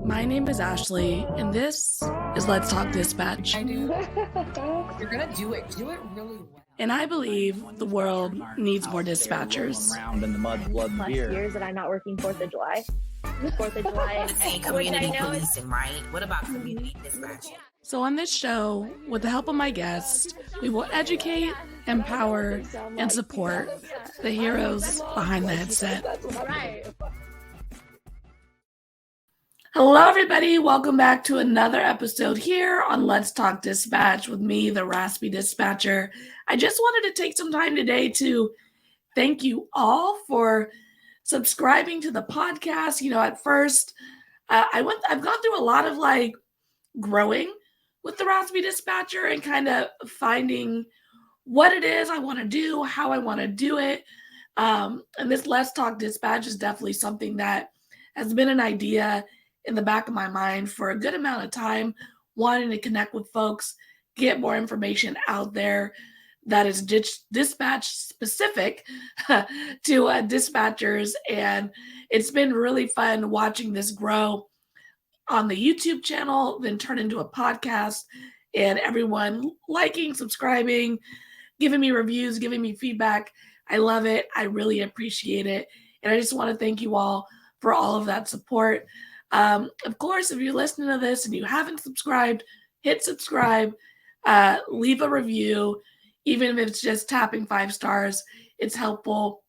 My name is Ashley, and this is Let's Talk Dispatch. I do. If you're gonna do it really well. And I believe the world needs more dispatchers. Around in the mud, blood, and plus beer. years that I'm not working 4th of July. 4th of July. Saying community policing, right? What about community dispatch? So on this show, with the help of my guests, we will educate, empower, and support the heroes behind the headset. Hello, everybody. Welcome back to another episode here on Let's Talk Dispatch with me, the Raspy Dispatcher. I just wanted to take some time today to thank you all for subscribing to the podcast. You know, at first, I've gone through a lot of growing with the Raspy Dispatcher and kind of finding what it is I want to do, how I want to do it. And this Let's Talk Dispatch is definitely something that has been an idea in the back of my mind for a good amount of time, wanting to connect with folks, get more information out there that is dispatch specific to dispatchers. And it's been really fun watching this grow on the YouTube channel, then turn into a podcast, and everyone liking, subscribing, giving me reviews, giving me feedback. I love it. I really appreciate it. And I just want to thank you all for all of that support. Of course, if you're listening to this and you haven't subscribed, hit subscribe, leave a review, even if it's just tapping 5 stars. It's helpful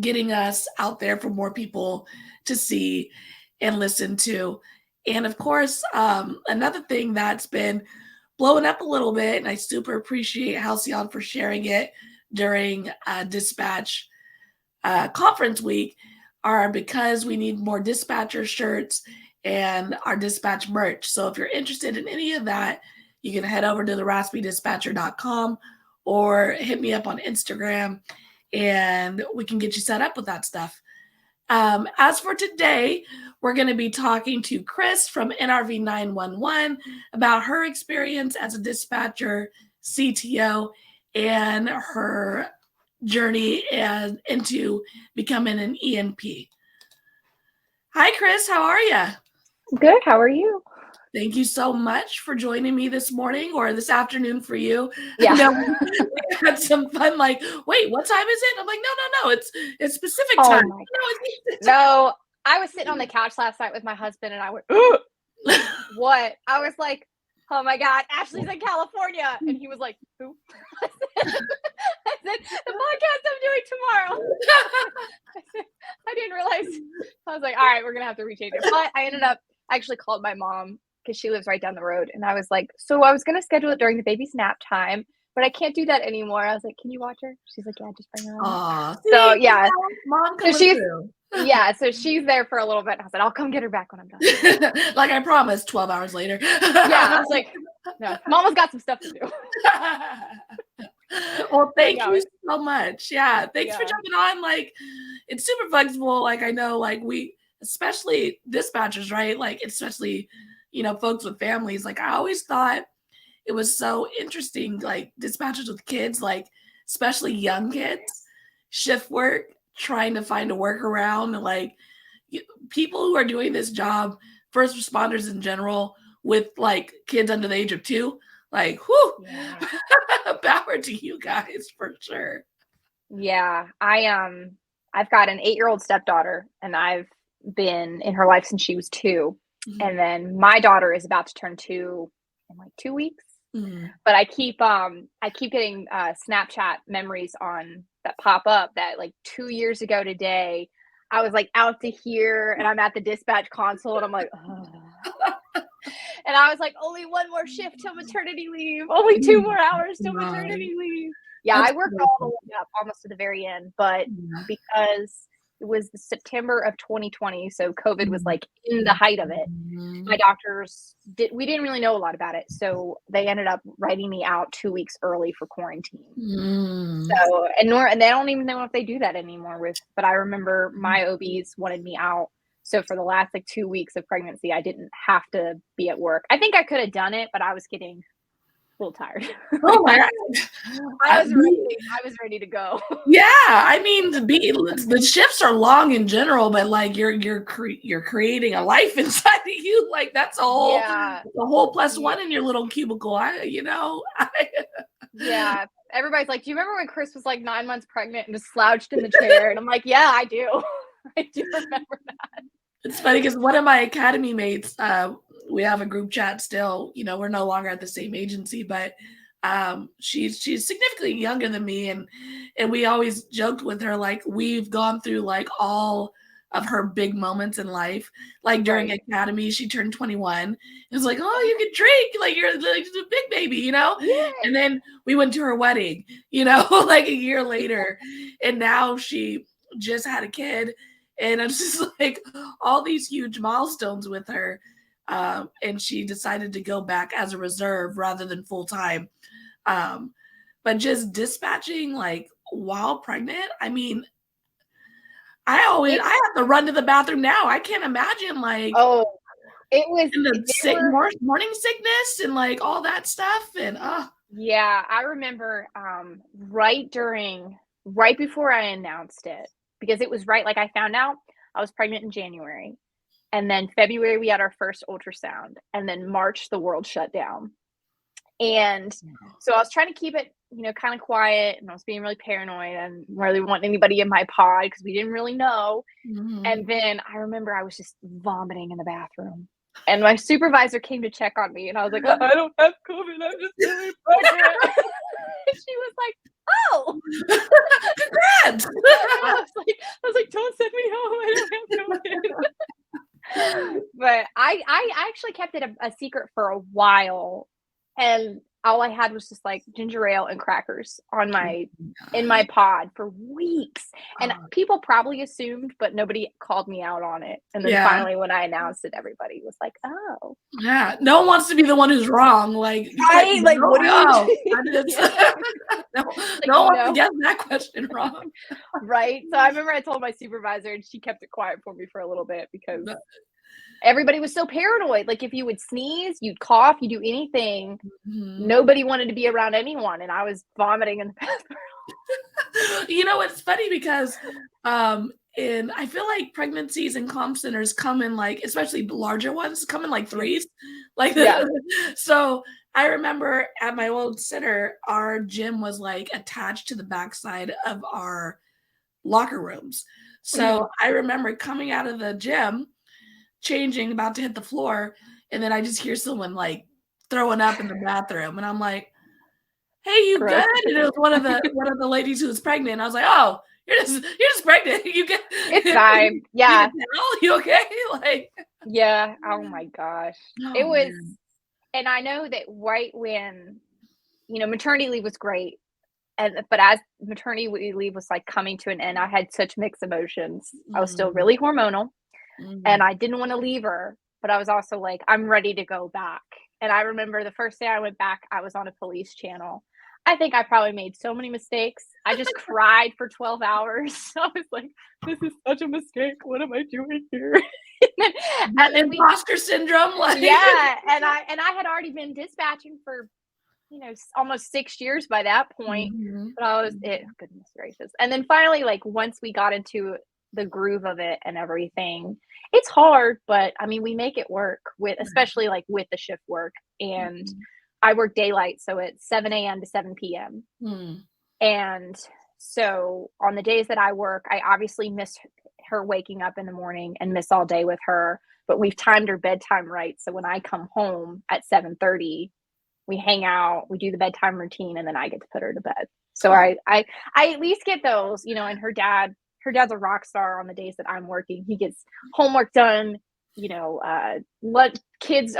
getting us out there for more people to see and listen to. And of course, another thing that's been blowing up a little bit, and I super appreciate Halcyon for sharing it during Dispatch Conference Week, are because we need more dispatcher shirts and our dispatch merch. So if you're interested in any of that, you can head over to theraspydispatcher.com or hit me up on Instagram and we can get you set up with that stuff. As for today, we're going to be talking to Kris from NRV 911 about her experience as a dispatcher, CTO, and her journey and into becoming an ENP. Hi, Kris. How are you? Good. How are you? Thank you so much for joining me this morning or this afternoon for you. Yeah. We had some fun. Like, wait, what time is it? I'm like, no. It's Pacific time. Oh no, I was sitting on the couch last night with my husband, and I went, "What?" I was like, "Oh my God, Ashley's in California," and he was like, "Who?" I said, "The podcast I'm doing tomorrow." I didn't realize. I was like, "All right, we're gonna have to rechange it." But I actually called my mom because she lives right down the road, and I was like, "So I was gonna schedule it during the baby's nap time, but I can't do that anymore." I was like, "Can you watch her?" She's like, "Yeah, just bring her on." So yeah, Mom, so she's so she's there for a little bit. And I said, "I'll come get her back when I'm done." Like I promised. 12 hours later. Yeah, I was like, "No, Mama's got some stuff to do." Well, thank you so much. Yeah, thanks for jumping on. Like, it's super flexible. Like, I know, like we, especially dispatchers, right? Like, especially, folks with families. Like, I always thought it was so interesting. Like, dispatchers with kids, like especially young kids, shift work, trying to find a workaround. Like, people who are doing this job, first responders in general, with like kids under the age of 2. Like, whoo, power to you guys for sure. Yeah, I've got an 8-year-old stepdaughter, and I've been in her life since she was 2. Mm-hmm. And then my daughter is about to turn 2 in like 2 weeks. Mm-hmm. But I keep getting Snapchat memories on that pop up that like 2 years ago today, I was like out to here, and I'm at the dispatch console, and I'm like, oh. And I was like, only one more shift till maternity leave. Only 2 more hours till maternity leave. Yeah, I worked all the way up almost to the very end, but because it was the September of 2020, so COVID was like in the height of it. My doctors we didn't really know a lot about it, so they ended up writing me out 2 weeks early for quarantine. So and they don't even know if they do that anymore. But I remember my OBs wanted me out. So for the last 2 weeks of pregnancy, I didn't have to be at work. I think I could have done it, but I was getting little tired. Oh my God. I was ready to go. Yeah, I mean, the shifts are long in general, but like you're creating a life inside of you. Like that's a whole plus one in your little cubicle. Yeah. Everybody's like, do you remember when Kris was like 9 months pregnant and just slouched in the chair? And I'm like, yeah, I do. I do remember that. It's funny because one of my academy mates, we have a group chat still. We're no longer at the same agency, but she's significantly younger than me, and we always joked with her like we've gone through like all of her big moments in life. Like during academy, she turned 21. It was like, oh, you can drink, like you're like a big baby, Yeah. And then we went to her wedding, like a year later, and now she just had a kid. And I'm just like all these huge milestones with her. And she decided to go back as a reserve rather than full time. But just dispatching like while pregnant, I mean, I have to run to the bathroom now. I can't imagine like it was in the morning sickness and like all that stuff. And yeah, I remember right before I announced it, because it was like I found out I was pregnant in January, and then February we had our first ultrasound, and then March the world shut down. And so I was trying to keep it, kind of quiet, and I was being really paranoid and really wanting anybody in my pod because we didn't really know. Mm-hmm. And then I remember I was just vomiting in the bathroom, and my supervisor came to check on me, and I was like, I don't have COVID, I'm just really pregnant. She was like, oh, congrats. I was like, don't send me home, I don't have COVID. But I actually kept it a secret for a while, and all I had was just like ginger ale and crackers on in my pod for weeks. And people probably assumed, but nobody called me out on it. And then finally when I announced it, everybody was like, oh. Yeah. No one wants to be the one who's wrong. Like, right? Like, what are you doing? No one wants to get that question wrong. Right. So I remember I told my supervisor, and she kept it quiet for me for a little bit because everybody was so paranoid. Like if you would sneeze, you'd cough, you do anything. Mm-hmm. Nobody wanted to be around anyone, and I was vomiting in the bathroom. It's funny because and I feel like pregnancies and comm centers come in like, especially larger ones, come in like threes. Like so I remember at my old center, our gym was like attached to the backside of our locker rooms. So I remember coming out of the gym, changing, about to hit the floor, and then I just hear someone like throwing up in the bathroom, and I'm like, hey, you good? And it was one of the ladies who was pregnant. I was like, oh, you're just pregnant. You get it's fine. Yeah. You okay? Like, yeah. Oh my gosh. It was, man. And I know that right when, maternity leave was great. But as maternity leave was like coming to an end, I had such mixed emotions. I was still really hormonal. And I didn't want to leave her, but I was also like, I'm ready to go back. And I remember the first day I went back, I was on a police channel. I think I probably made so many mistakes. I just cried for 12 hours. I was like, this is such a mistake. What am I doing here? and imposter syndrome. Like. Yeah. And I had already been dispatching for, almost 6 years by that point. Mm-hmm. But I was, goodness gracious. And then finally, like once we got into the groove of it and everything, it's hard, but I mean, we make it work especially like with the shift work. And I work daylight, so it's 7 a.m. to 7 p.m. And so on the days that I work, I obviously miss her waking up in the morning and miss all day with her, but we've timed her bedtime right. So when I come home at 7:30, we hang out, we do the bedtime routine, and then I get to put her to bed. So I at least get those, and her dad's a rock star on the days that I'm working. He gets homework done, kids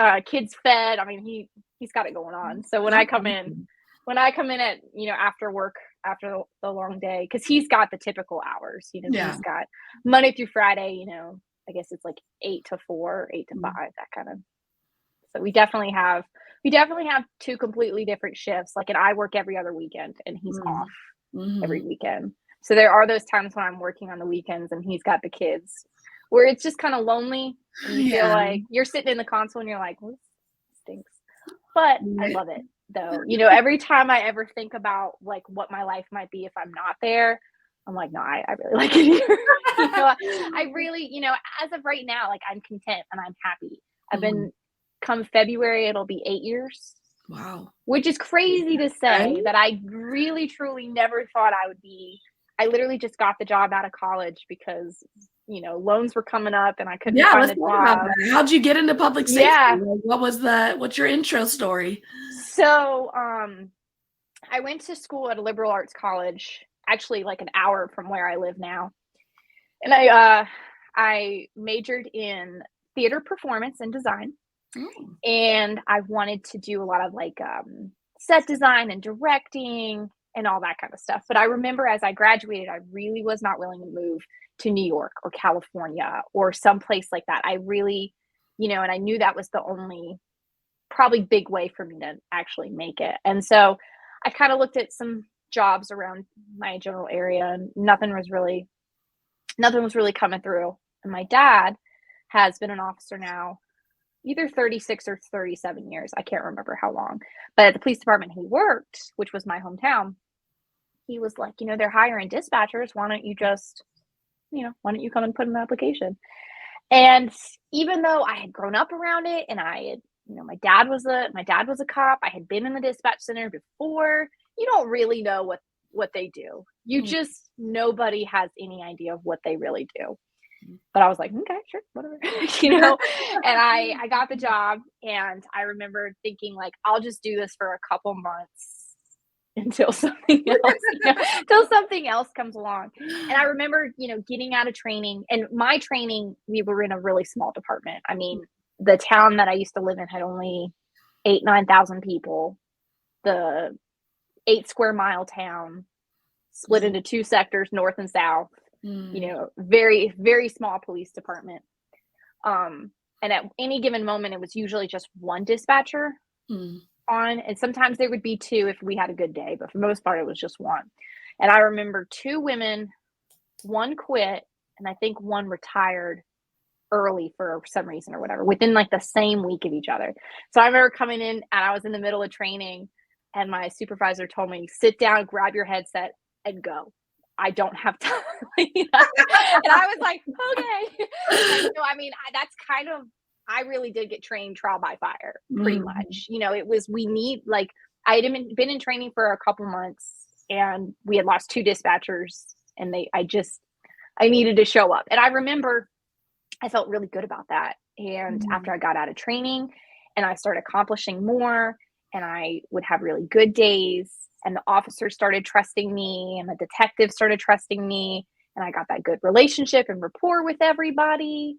fed. I mean, he's got it going on. So when I come in at, after work, after the long day, because he's got the typical hours, he's got Monday through Friday, I guess it's like 8 to 4, 8 to 5, that kind of. So we definitely have two completely different shifts. Like, and I work every other weekend and he's off every weekend. So there are those times when I'm working on the weekends and he's got the kids where it's just kind of lonely. And you feel like you're sitting in the console and you're like, well, this stinks. But I love it. though. Every time I ever think about like what my life might be if I'm not there, I'm like, no, I really like it here. I really, as of right now, like I'm content and I'm happy. I've been, come February, it'll be 8 years. Wow. Which is crazy to say, Right? that I really, truly never thought I would be. I literally just got the job out of college because, loans were coming up and I couldn't find Let's a talk about job. that. How'd you get into public safety? Yeah. Like, what's your intro story? So, I went to school at a liberal arts college, actually like an hour from where I live now. And I majored in theater performance and design. And I wanted to do a lot of like set design and directing and all that kind of stuff. But I remember as I graduated, I really was not willing to move to New York or California or someplace like that. I really, and I knew that was the only probably big way for me to actually make it. And so I kind of looked at some jobs around my general area and nothing was really coming through. And my dad has been an officer now either 36 or 37 years. I can't remember how long. But at the police department he worked, which was my hometown, he was like, they're hiring dispatchers. Why don't you just, why don't you come and put in an application? And even though I had grown up around it and I had, my dad was a cop. I had been in the dispatch center before. You don't really know what they do. You just, nobody has any idea of what they really do. But I was like, okay, sure, whatever, and I got the job and I remember thinking like, I'll just do this for a couple months until something else comes along. And I remember, getting out of training, and my training, we were in a really small department. I mean, the town that I used to live in had only 9,000 people. The 8 square mile town split into 2 sectors, north and south. Very, very small police department. And at any given moment, it was usually just one dispatcher on, and sometimes there would be 2 if we had a good day, but for the most part, it was just one. And I remember 2 women, one quit, and I think one retired early for some reason or whatever, within like the same week of each other. So I remember coming in and I was in the middle of training and my supervisor told me, sit down, grab your headset and go. I don't have time. And I was like, okay. So, I mean, that's kind of, I really did get trained trial by fire, pretty much. It was, I had been in training for a couple months and we had lost 2 dispatchers and I needed to show up. And I remember I felt really good about that. And after I got out of training and I started accomplishing more and I would have really good days and the officers started trusting me and the detectives started trusting me and I got that good relationship and rapport with everybody.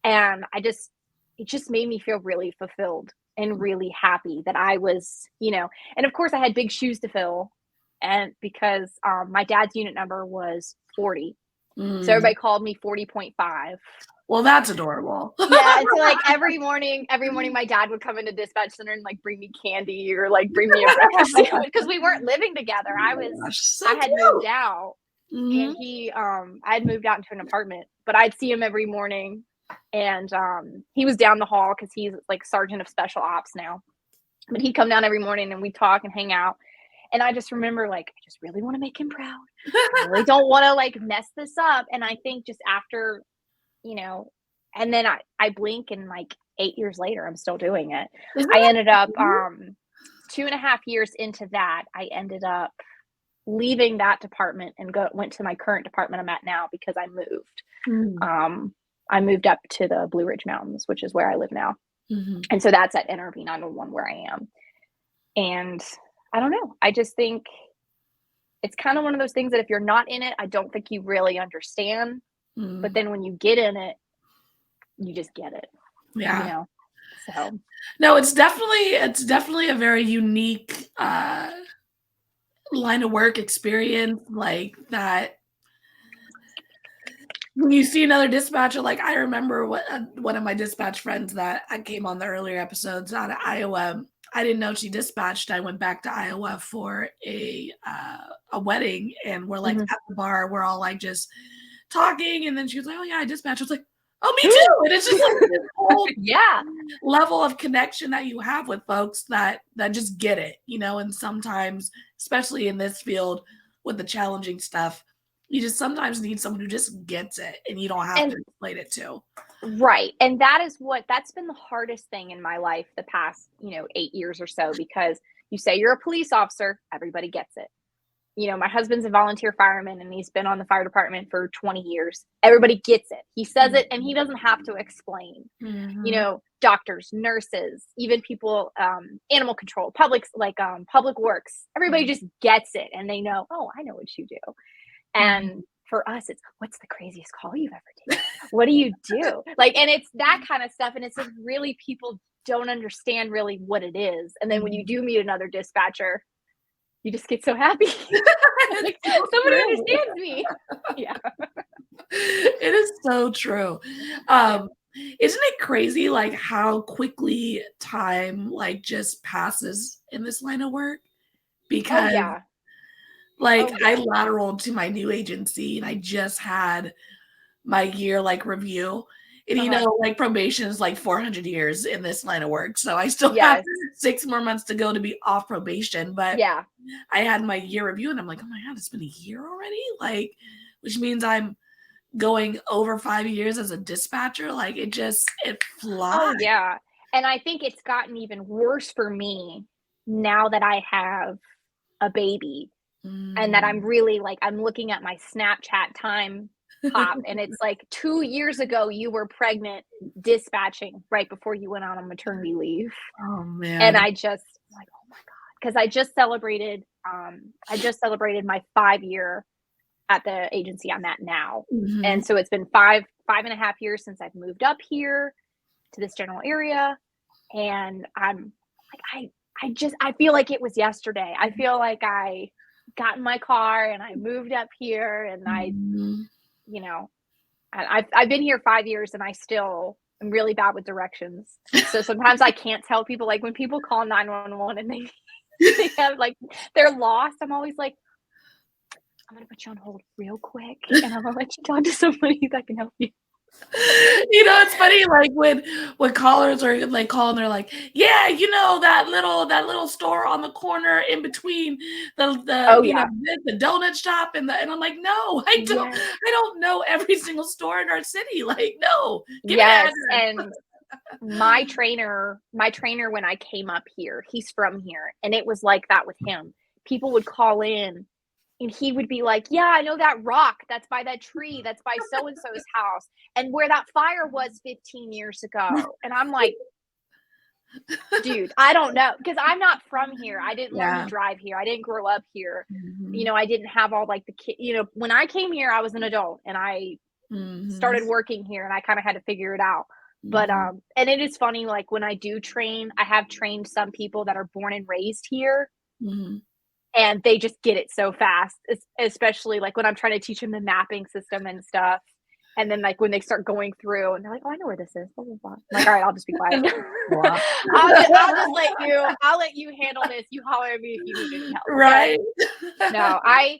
And it just made me feel really fulfilled and really happy that I was, and of course I had big shoes to fill. And because my dad's unit number was 40. So everybody called me 40.5. Well, that's adorable. Yeah, and so like every morning my dad would come into dispatch center and like bring me candy or like bring me a breakfast sandwich because we weren't living together. I had moved out and I had moved out into an apartment, but I'd see him every morning and he was down the hall because he's like sergeant of special ops now. But he'd come down every morning and we'd talk and hang out. And I just remember like, I just really want to make him proud. I really don't want to like mess this up. And I think just after, and then I blink and like 8 years later, I'm still doing it. I ended up 2.5 years into that. I ended up leaving that department and went to my current department I'm at now because I moved. I moved up to the Blue Ridge Mountains, which is where I live now. And so that's at NRV 911 where I am. And I don't know. I just think it's kind of one of those things that if you're not in it, I don't think you really understand. But then when you get in it, you just get it. Yeah. So no, it's definitely a very unique line of work experience like that. When you see another dispatcher, like I remember one of my dispatch friends that I came on the earlier episodes out of Iowa. I didn't know she dispatched. I went back to Iowa for a wedding, and we're like at the bar. We're all like just talking, and then she was like, "Oh yeah, I dispatched." I was like, Oh, me too. And it's just like this whole Yeah. level of connection that you have with folks that just get it, and sometimes, especially in this field with the challenging stuff, you just sometimes need someone who just gets it and you don't have to explain it to. Right. And that's been the hardest thing in my life the past, 8 years or so, because you say you're a police officer, everybody gets it. My husband's a volunteer fireman and he's been on the fire department for 20 years. Everybody gets it. He says it and he doesn't have to explain. Doctors, nurses, even people, animal control, public works, everybody just gets it and they know, oh, I know what you do. And for us, it's what's the craziest call you've ever taken? What do you do? And it's that kind of stuff. And it's really people don't understand really what it is. And then when you do meet another dispatcher, you just get so happy. Somebody understands me. Yeah. It is so true. Isn't it crazy how quickly time just passes in this line of work? Because I lateraled to my new agency and I just had my year review. And probation is 400 years in this line of work. So I still have 6 more months to go to be off probation. But I had my year review and I'm like, oh my God, it's been a year already? Which means I'm going over 5 years as a dispatcher. It flies. Oh yeah. And I think it's gotten even worse for me now that I have a baby and that I'm really I'm looking at my Snapchat time pop and it's 2 years ago you were pregnant dispatching right before you went on maternity leave. Oh man. And I just oh my God, because I just celebrated my 5-year at the agency I'm at now. And so it's been 5.5 years since I've moved up here to this general area. And I'm I feel like it was yesterday. I feel like I got in my car and I moved up here and I've been here 5 years and I still am really bad with directions. So sometimes I can't tell people, when people call 911 and they have they're lost. I'm always like, I'm going to put you on hold real quick and I'm going to let you talk to somebody that can help you. It's funny, when callers are calling, they're like, yeah, that little store on the corner in between the donut shop and I'm like, no, I don't know every single store in our city. No. Yes. And my trainer when I came up here, he's from here, and it was like that with him. People would call in and he would be like, yeah, I know that rock that's by that tree that's by so-and-so's house and where that fire was 15 years ago. And I'm like, dude, I don't know, because I'm not from here. I didn't learn to drive here. I didn't grow up here. I didn't have all when I came here, I was an adult and I started working here and I kind of had to figure it out. But and it is funny, when I do train, I have trained some people that are born and raised here. And they just get it so fast, especially when I'm trying to teach them the mapping system and stuff. And then when they start going through and they're like, oh, I know where this is. Blah, blah, blah. I'm like, all right, I'll just be quiet. I'll let you handle this. You holler at me if you need any help. Right. No, I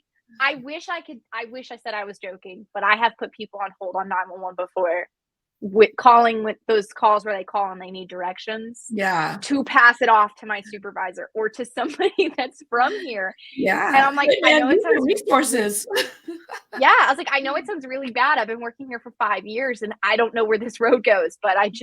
wish I said I was joking, but I have put people on hold on 911 before with those calls where they call and they need directions to pass it off to my supervisor or to somebody that's from here. And I'm like, I know it sounds resources. I was like, I know it sounds really bad. I've been working here for 5 years and I don't know where this road goes, but and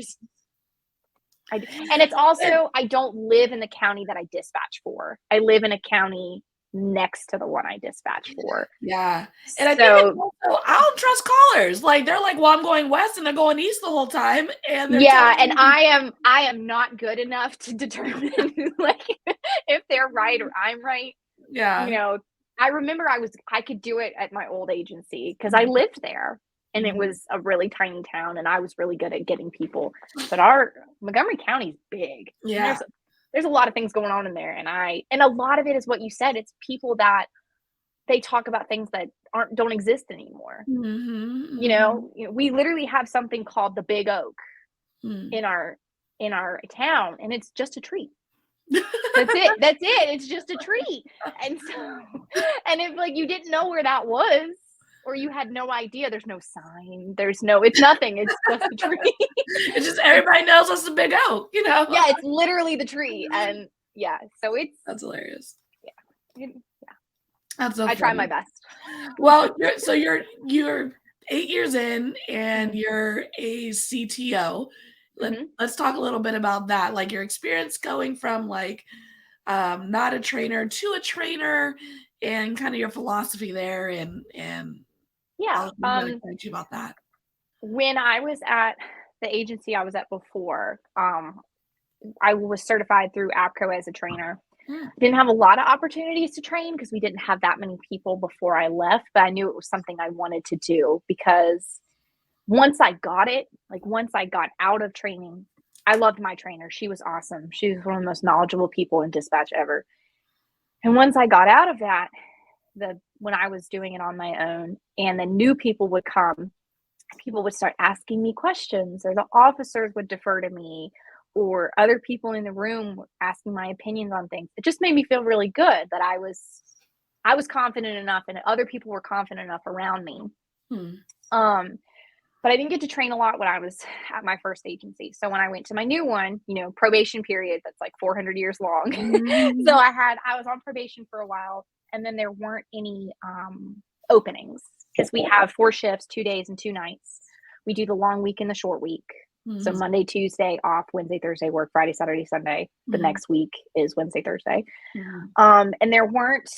it's also, I don't live in the county that I dispatch for. I live in a county next to the one I dispatch for. Yeah. And I think also, I don't trust callers. They're like, well, I'm going west and they're going east the whole time. And and I am not good enough to determine if they're right or I'm right. Yeah. I remember I could do it at my old agency because I lived there and it was a really tiny town and I was really good at getting people. But our Montgomery County is big. Yeah. There's a lot of things going on in there. And a lot of it is what you said. It's people that they talk about things that don't exist anymore. We literally have something called the Big Oak in our town, and it's just a tree. That's it. It's just a tree. And so, and if you didn't know where that was, or you had no idea. There's no sign. It's nothing. It's just a tree. It's just everybody knows it's a big oak, you know? Yeah, it's literally the tree. And yeah, so That's hilarious. Yeah. That's so I try funny. my best. Well, you're 8 years in and you're a CTO. Let's talk a little bit about that, like your experience going from like not a trainer to a trainer, and kind of your philosophy there, and Yeah. I'll really thank you about that. When I was at the agency I was at before, I was certified through APCO as a trainer. Didn't have a lot of opportunities to train because we didn't have that many people before I left, but I knew it was something I wanted to do because once I got it, like once I got out of training, I loved my trainer. She was awesome. She was one of the most knowledgeable people in dispatch ever. And once I got out of that, when I was doing it on my own and the new people would come, people would start asking me questions, or the officers would defer to me, or other people in the room asking my opinions on things. It just made me feel really good that I was confident enough and other people were confident enough around me. But I didn't get to train a lot when I was at my first agency. So when I went to my new one, probation period, that's like 400 years long. So I was on probation for a while, and then there weren't any openings because we have 4 shifts, 2 days and 2 nights. We do the long week and the short week. So Monday, Tuesday off, Wednesday, Thursday work, Friday, Saturday, Sunday. The next week is Wednesday, Thursday. And there weren't,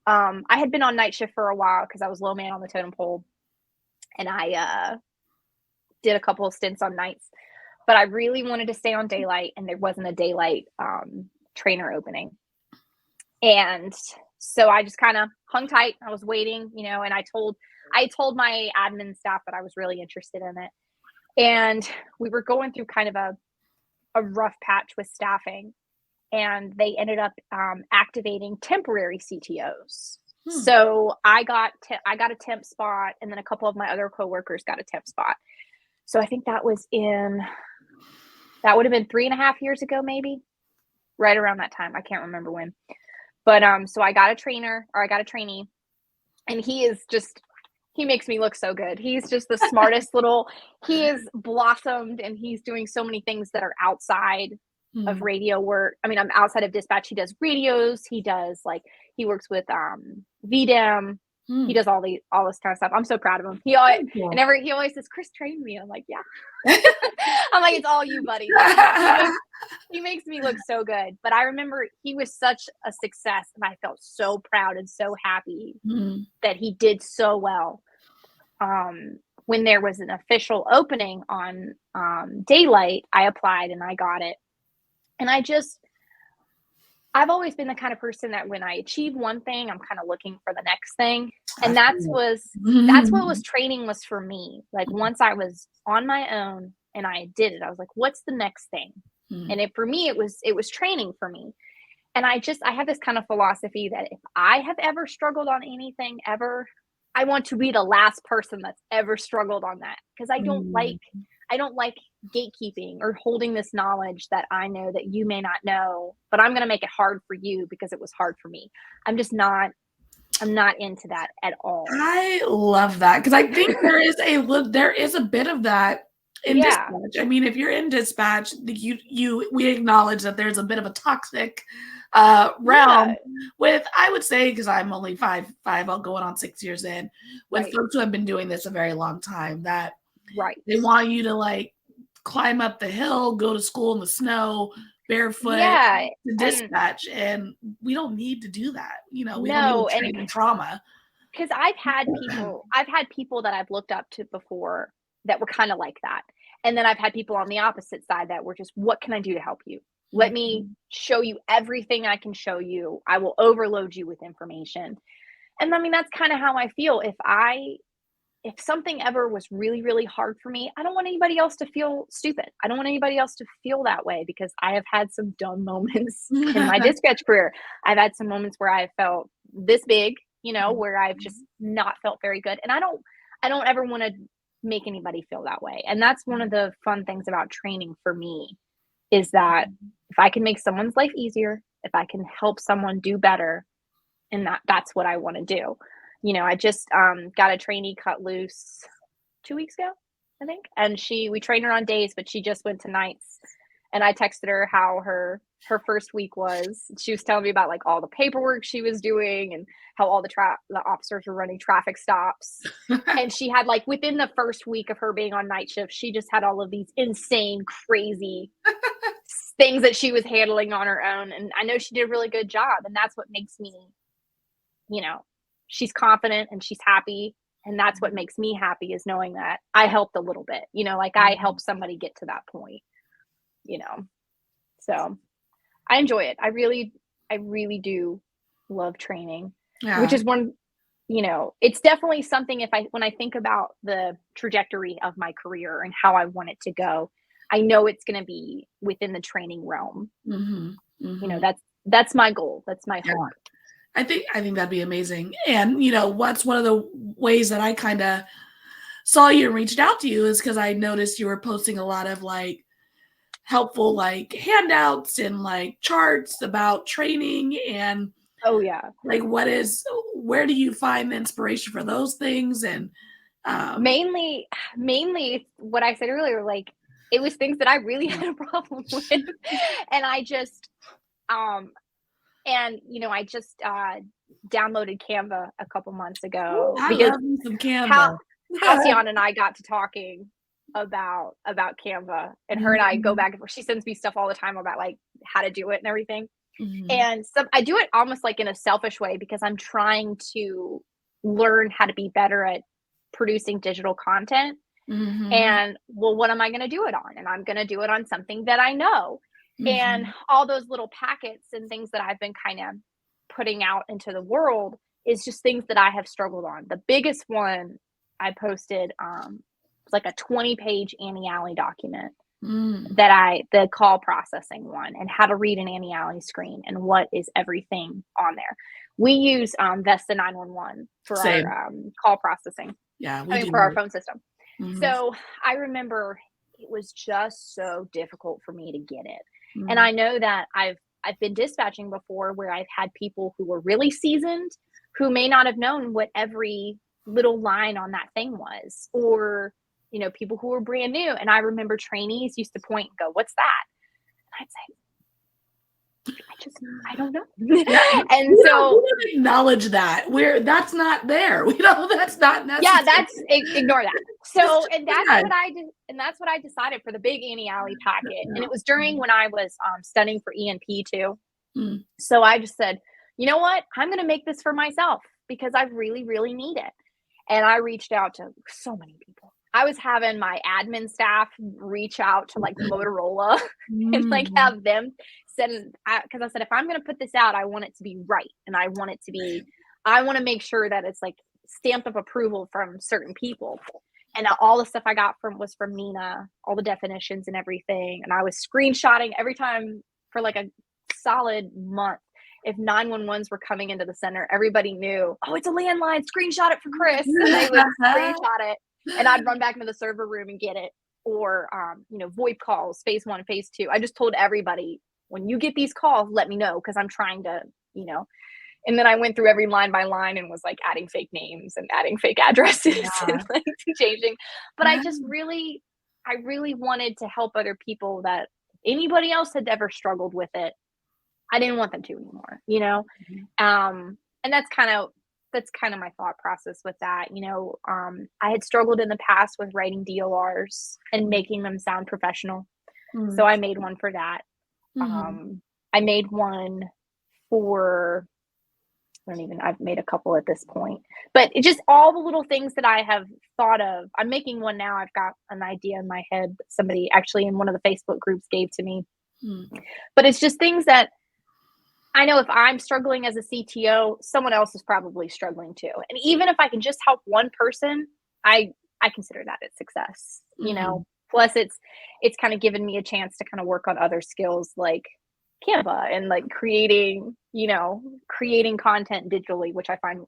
I had been on night shift for a while because I was low man on the totem pole. And I did a couple of stints on nights, but I really wanted to stay on daylight, and there wasn't a daylight trainer opening. And so I just kind of hung tight. I was waiting, and I told my admin staff that I was really interested in it. And we were going through kind of a rough patch with staffing, and they ended up activating temporary CTOs. So I got a temp spot, and then a couple of my other coworkers got a temp spot. So I think that would have been 3.5 years ago, maybe right around that time. I can't remember when, but so I got a trainee, and he makes me look so good. He's just the smartest he is blossomed, and he's doing so many things that are outside of radio work. I mean, I'm outside of dispatch. He does radios. He does he works with VDEM. He does all this kind of stuff. I'm so proud of him. He always says, "Kris, train me." I'm like, yeah. I'm like, it's all you, buddy. He makes me look so good. But I remember he was such a success, and I felt so proud and so happy that he did so well. When there was an official opening on daylight, I applied and I got it. And I've always been the kind of person that when I achieve one thing, I'm kind of looking for the next thing. And that's what training was for me. Like once I was on my own and I did it, I was like, what's the next thing? And for me, it was training for me. And I have this kind of philosophy that if I have ever struggled on anything ever, I want to be the last person that's ever struggled on that. Because I don't like gatekeeping or holding this knowledge that I know that you may not know, but I'm going to make it hard for you because it was hard for me. I'm not into that at all. I love that because I think there is a bit of that in dispatch. I mean, if you're in dispatch, we acknowledge that there's a bit of a toxic realm with, I would say, because I'm only 5'5", I'll go on 6 years in, with folks who have been doing this a very long time, that they want you to climb up the hill, go to school in the snow, barefoot, to dispatch, and we don't need to do that. We don't need to train in trauma. Because I've had people that I've looked up to before that were kind of like that. And then I've had people on the opposite side that were just, what can I do to help you? Let me show you everything I can show you. I will overload you with information. And I mean, that's kind of how I feel. If something ever was really, really hard for me, I don't want anybody else to feel stupid. I don't want anybody else to feel that way, because I have had some dumb moments in my dispatch career. I've had some moments where I felt this big, where I've just not felt very good. And I don't ever want to make anybody feel that way. And that's one of the fun things about training for me, is that if I can make someone's life easier, if I can help someone do better, and that's what I want to do. I just got a trainee cut loose 2 weeks ago, I think. And we trained her on days, but she just went to nights. And I texted her how her first week was. She was telling me about like all the paperwork she was doing and how all the officers were running traffic stops. And she had like within the first week of her being on night shift, she just had all of these insane, crazy things that she was handling on her own. And I know she did a really good job. And that's what makes me, she's confident and she's happy. And that's what makes me happy, is knowing that I helped a little bit, like I helped somebody get to that point, so I enjoy it. I really do love training, which is one, it's definitely something when I think about the trajectory of my career and how I want it to go, I know it's going to be within the training realm. That's my goal. That's my hope. I think that'd be amazing. And, what's one of the ways that I kind of saw you and reached out to you is because I noticed you were posting a lot of like helpful like handouts and like charts about training and oh yeah, like where do you find the inspiration for those things? And mainly what I said earlier, like it was things that I really had a problem with. And I just I just downloaded Canva a couple months ago. I because love me some Canva. Halcyon and I got to talking about Canva, and her and I go back and forth. She sends me stuff all the time about like how to do it and everything. And I do it almost like in a selfish way because I'm trying to learn how to be better at producing digital content. And well, what am I going to do it on? And I'm going to do it on something that I know. And all those little packets and things that I've been kind of putting out into the world is just things that I have struggled on. The biggest one I posted was like a 20-page Annie Alley document the call processing one, and how to read an Annie Alley screen and what is everything on there. We use Vesta 911 for our call processing. Yeah, for our phone system. So I remember it was just so difficult for me to get it. And I know that I've been dispatching before where I've had people who were really seasoned who may not have known what every little line on that thing was, or people who were brand new. And I remember trainees used to point and go, "What's that?" And I'd say, I don't know. And so we don't acknowledge that that's not there. We know that's not necessary. Yeah, ignore that. So, and that's what I did. And that's what I decided for the big Annie Alley packet. And it was during when I was studying for ENP too. So I just said, you know what? I'm going to make this for myself because I really, really need it. And I reached out to so many people. I was having my admin staff reach out to like Motorola and like have them send, because I said, if I'm going to put this out, I want it to be right. And I want to make sure that it's like stamped of approval from certain people. And all the stuff I got was from Nina, all the definitions and everything. And I was screenshotting every time for like a solid month. If 911s were coming into the center, everybody knew, oh, it's a landline, screenshot it for Kris. And they would screenshot it. And I'd run back into the server room and get it. Or, VoIP calls, phase 1, phase 2. I just told everybody, when you get these calls, let me know, because I'm trying to, And then I went through every line by line and was like adding fake names and adding fake addresses and like changing. But I really wanted to help other people that anybody else had ever struggled with it. I didn't want them to anymore, and that's kind of my thought process with that. I had struggled in the past with writing DORs and making them sound professional. So I made one for that. I made one for, I've made a couple at this point, but it's just all the little things that I have thought of. I'm making one now. I've got an idea in my head that somebody actually in one of the Facebook groups gave to me, but it's just things that I know if I'm struggling as a CTO, someone else is probably struggling too. And even if I can just help one person, I consider that a success, plus it's kind of given me a chance to kind of work on other skills like Canva and like creating content digitally, which I find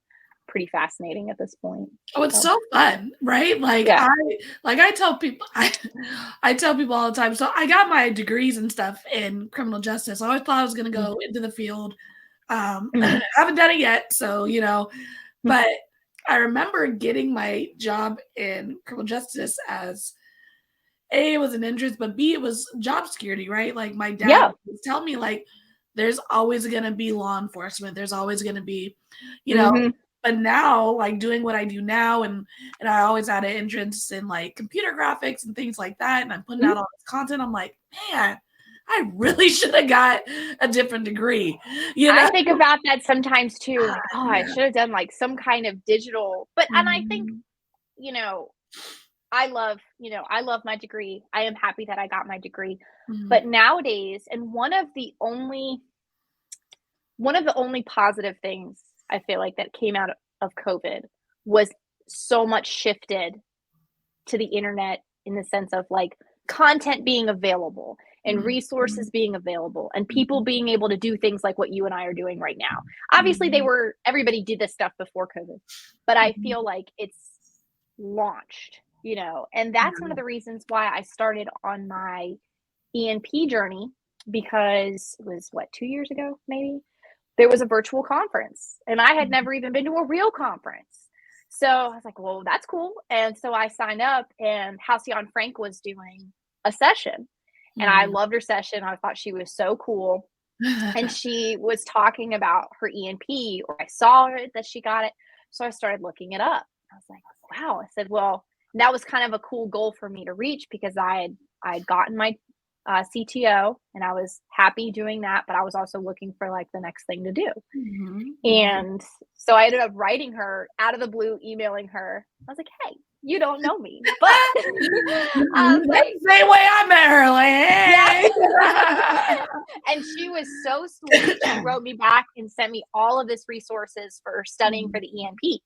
pretty fascinating at this point. Oh, it's so fun, right? Like I tell people, I tell people all the time. So I got my degrees and stuff in criminal justice. I always thought I was going to go into the field. I haven't done it yet, so but I remember getting my job in criminal justice as A, it was an interest, but B, it was job security, right? Like my dad would tell me like, there's always going to be law enforcement. There's always going to be, you know, but now like doing what I do now, and I always had an interest in like computer graphics and things like that. And I'm putting out all this content. I'm like, man, I really should have got a different degree. You know? I think about that sometimes too. Like, oh, I should have done like some kind of digital, but, and I think, you know, I love my degree. I am happy that I got my degree, but nowadays, and one of the only positive things I feel like that came out of COVID was so much shifted to the internet, in the sense of like content being available and resources being available and people being able to do things like what you and I are doing right now. Obviously everybody did this stuff before COVID, but I feel like it's launched, you know, and that's one of the reasons why I started on my ENP journey, because it was 2 years ago, maybe, there was a virtual conference and I had never even been to a real conference. So I was like, well, that's cool. And so I signed up, and Halcyon Frank was doing a session, and I loved her session. I thought she was so cool. And she was talking about her ENP, or I saw it that she got it. So I started looking it up. I was like, wow. I said, well, that was kind of a cool goal for me to reach, because I had gotten my CTO, and I was happy doing that, but I was also looking for like the next thing to do. And so I ended up writing her out of the blue, emailing her. I was like, hey, you don't know me, but same way I met her, like, hey. And she was so sweet. She wrote me back and sent me all of this resources for studying for the ENP.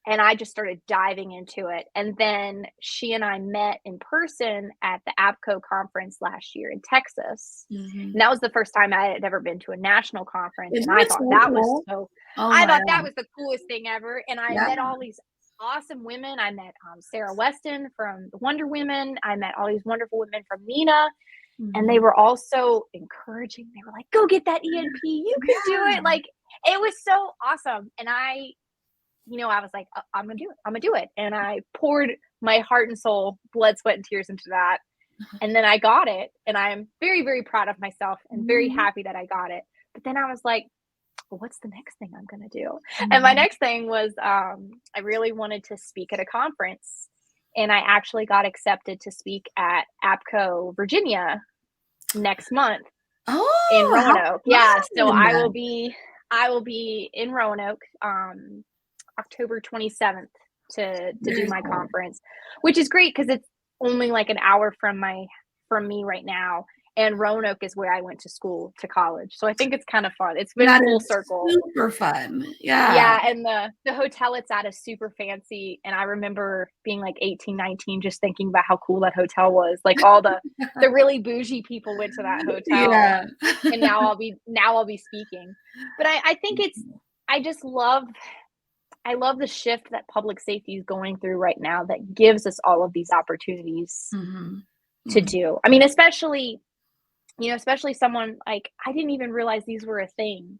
And I just started diving into it. And then she and I met in person at the APCO conference last year in Texas. And that was the first time I had ever been to a national conference. And I thought that was that was the coolest thing ever. And I met all these awesome women. I met Sarah Weston from the Wonder Women. I met all these wonderful women from MENA. And they were all so encouraging. They were like, go get that ENP. You can do it. Like, it was so awesome. And I was like, I'm going to do it. And I poured my heart and soul, blood, sweat, and tears into that. And then I got it. And I'm very, very proud of myself and very happy that I got it. But then I was like, well, what's the next thing I'm going to do? And my next thing was, I really wanted to speak at a conference. And I actually got accepted to speak at APCO, Virginia next month in Roanoke. Yeah. So I will be in Roanoke, October 27th to do my conference, which is great because it's only like an hour from me right now. And Roanoke is where I went to college. So I think it's kind of fun. It's been full circle. Super fun. Yeah. Yeah. And the hotel it's at is super fancy. And I remember being like 18, 19, just thinking about how cool that hotel was. Like all the really bougie people went to that hotel. Yeah. And now I'll be speaking. But I think I love the shift that public safety is going through right now that gives us all of these opportunities to do. I mean, especially someone like, I didn't even realize these were a thing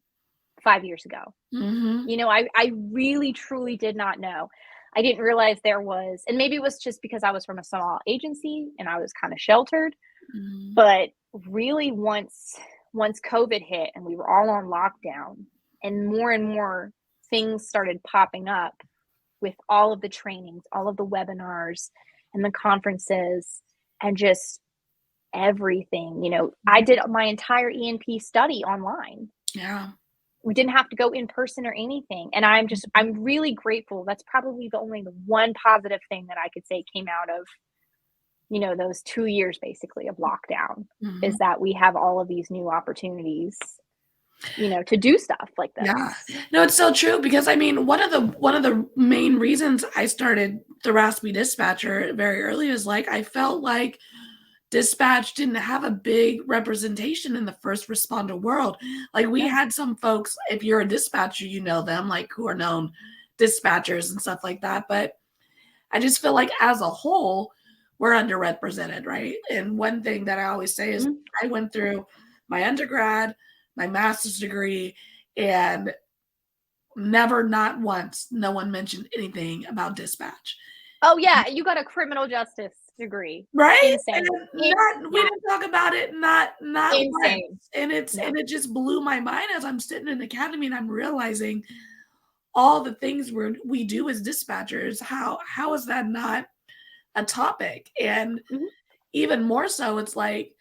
5 years ago. I really, truly did not know. I didn't realize there was, and maybe it was just because I was from a small agency and I was kind of sheltered, but really once COVID hit and we were all on lockdown and more things started popping up with all of the trainings, all of the webinars and the conferences and just everything. I did my entire ENP study online. Yeah. We didn't have to go in person or anything. And I'm really grateful. That's probably the one positive thing that I could say came out of, those 2 years basically of lockdown is that we have all of these new opportunities to do stuff like this. Yeah, no, it's so true because I mean, one of the main reasons I started the Raspy Dispatcher very early was like, I felt like dispatch didn't have a big representation in the first responder world. Like we had some folks, if you're a dispatcher, them, like who are known dispatchers and stuff like that. But I just feel like as a whole, we're underrepresented, right? And one thing that I always say is I went through my undergrad, my master's degree, and never, not once, no one mentioned anything about dispatch. Oh yeah, you got a criminal justice degree, Right? insane. We didn't talk about it, not Insane. once. And No. and it just blew my mind as I'm sitting in the academy and I'm realizing all the things we do as dispatchers. How is that not a topic? And even more so, it's like,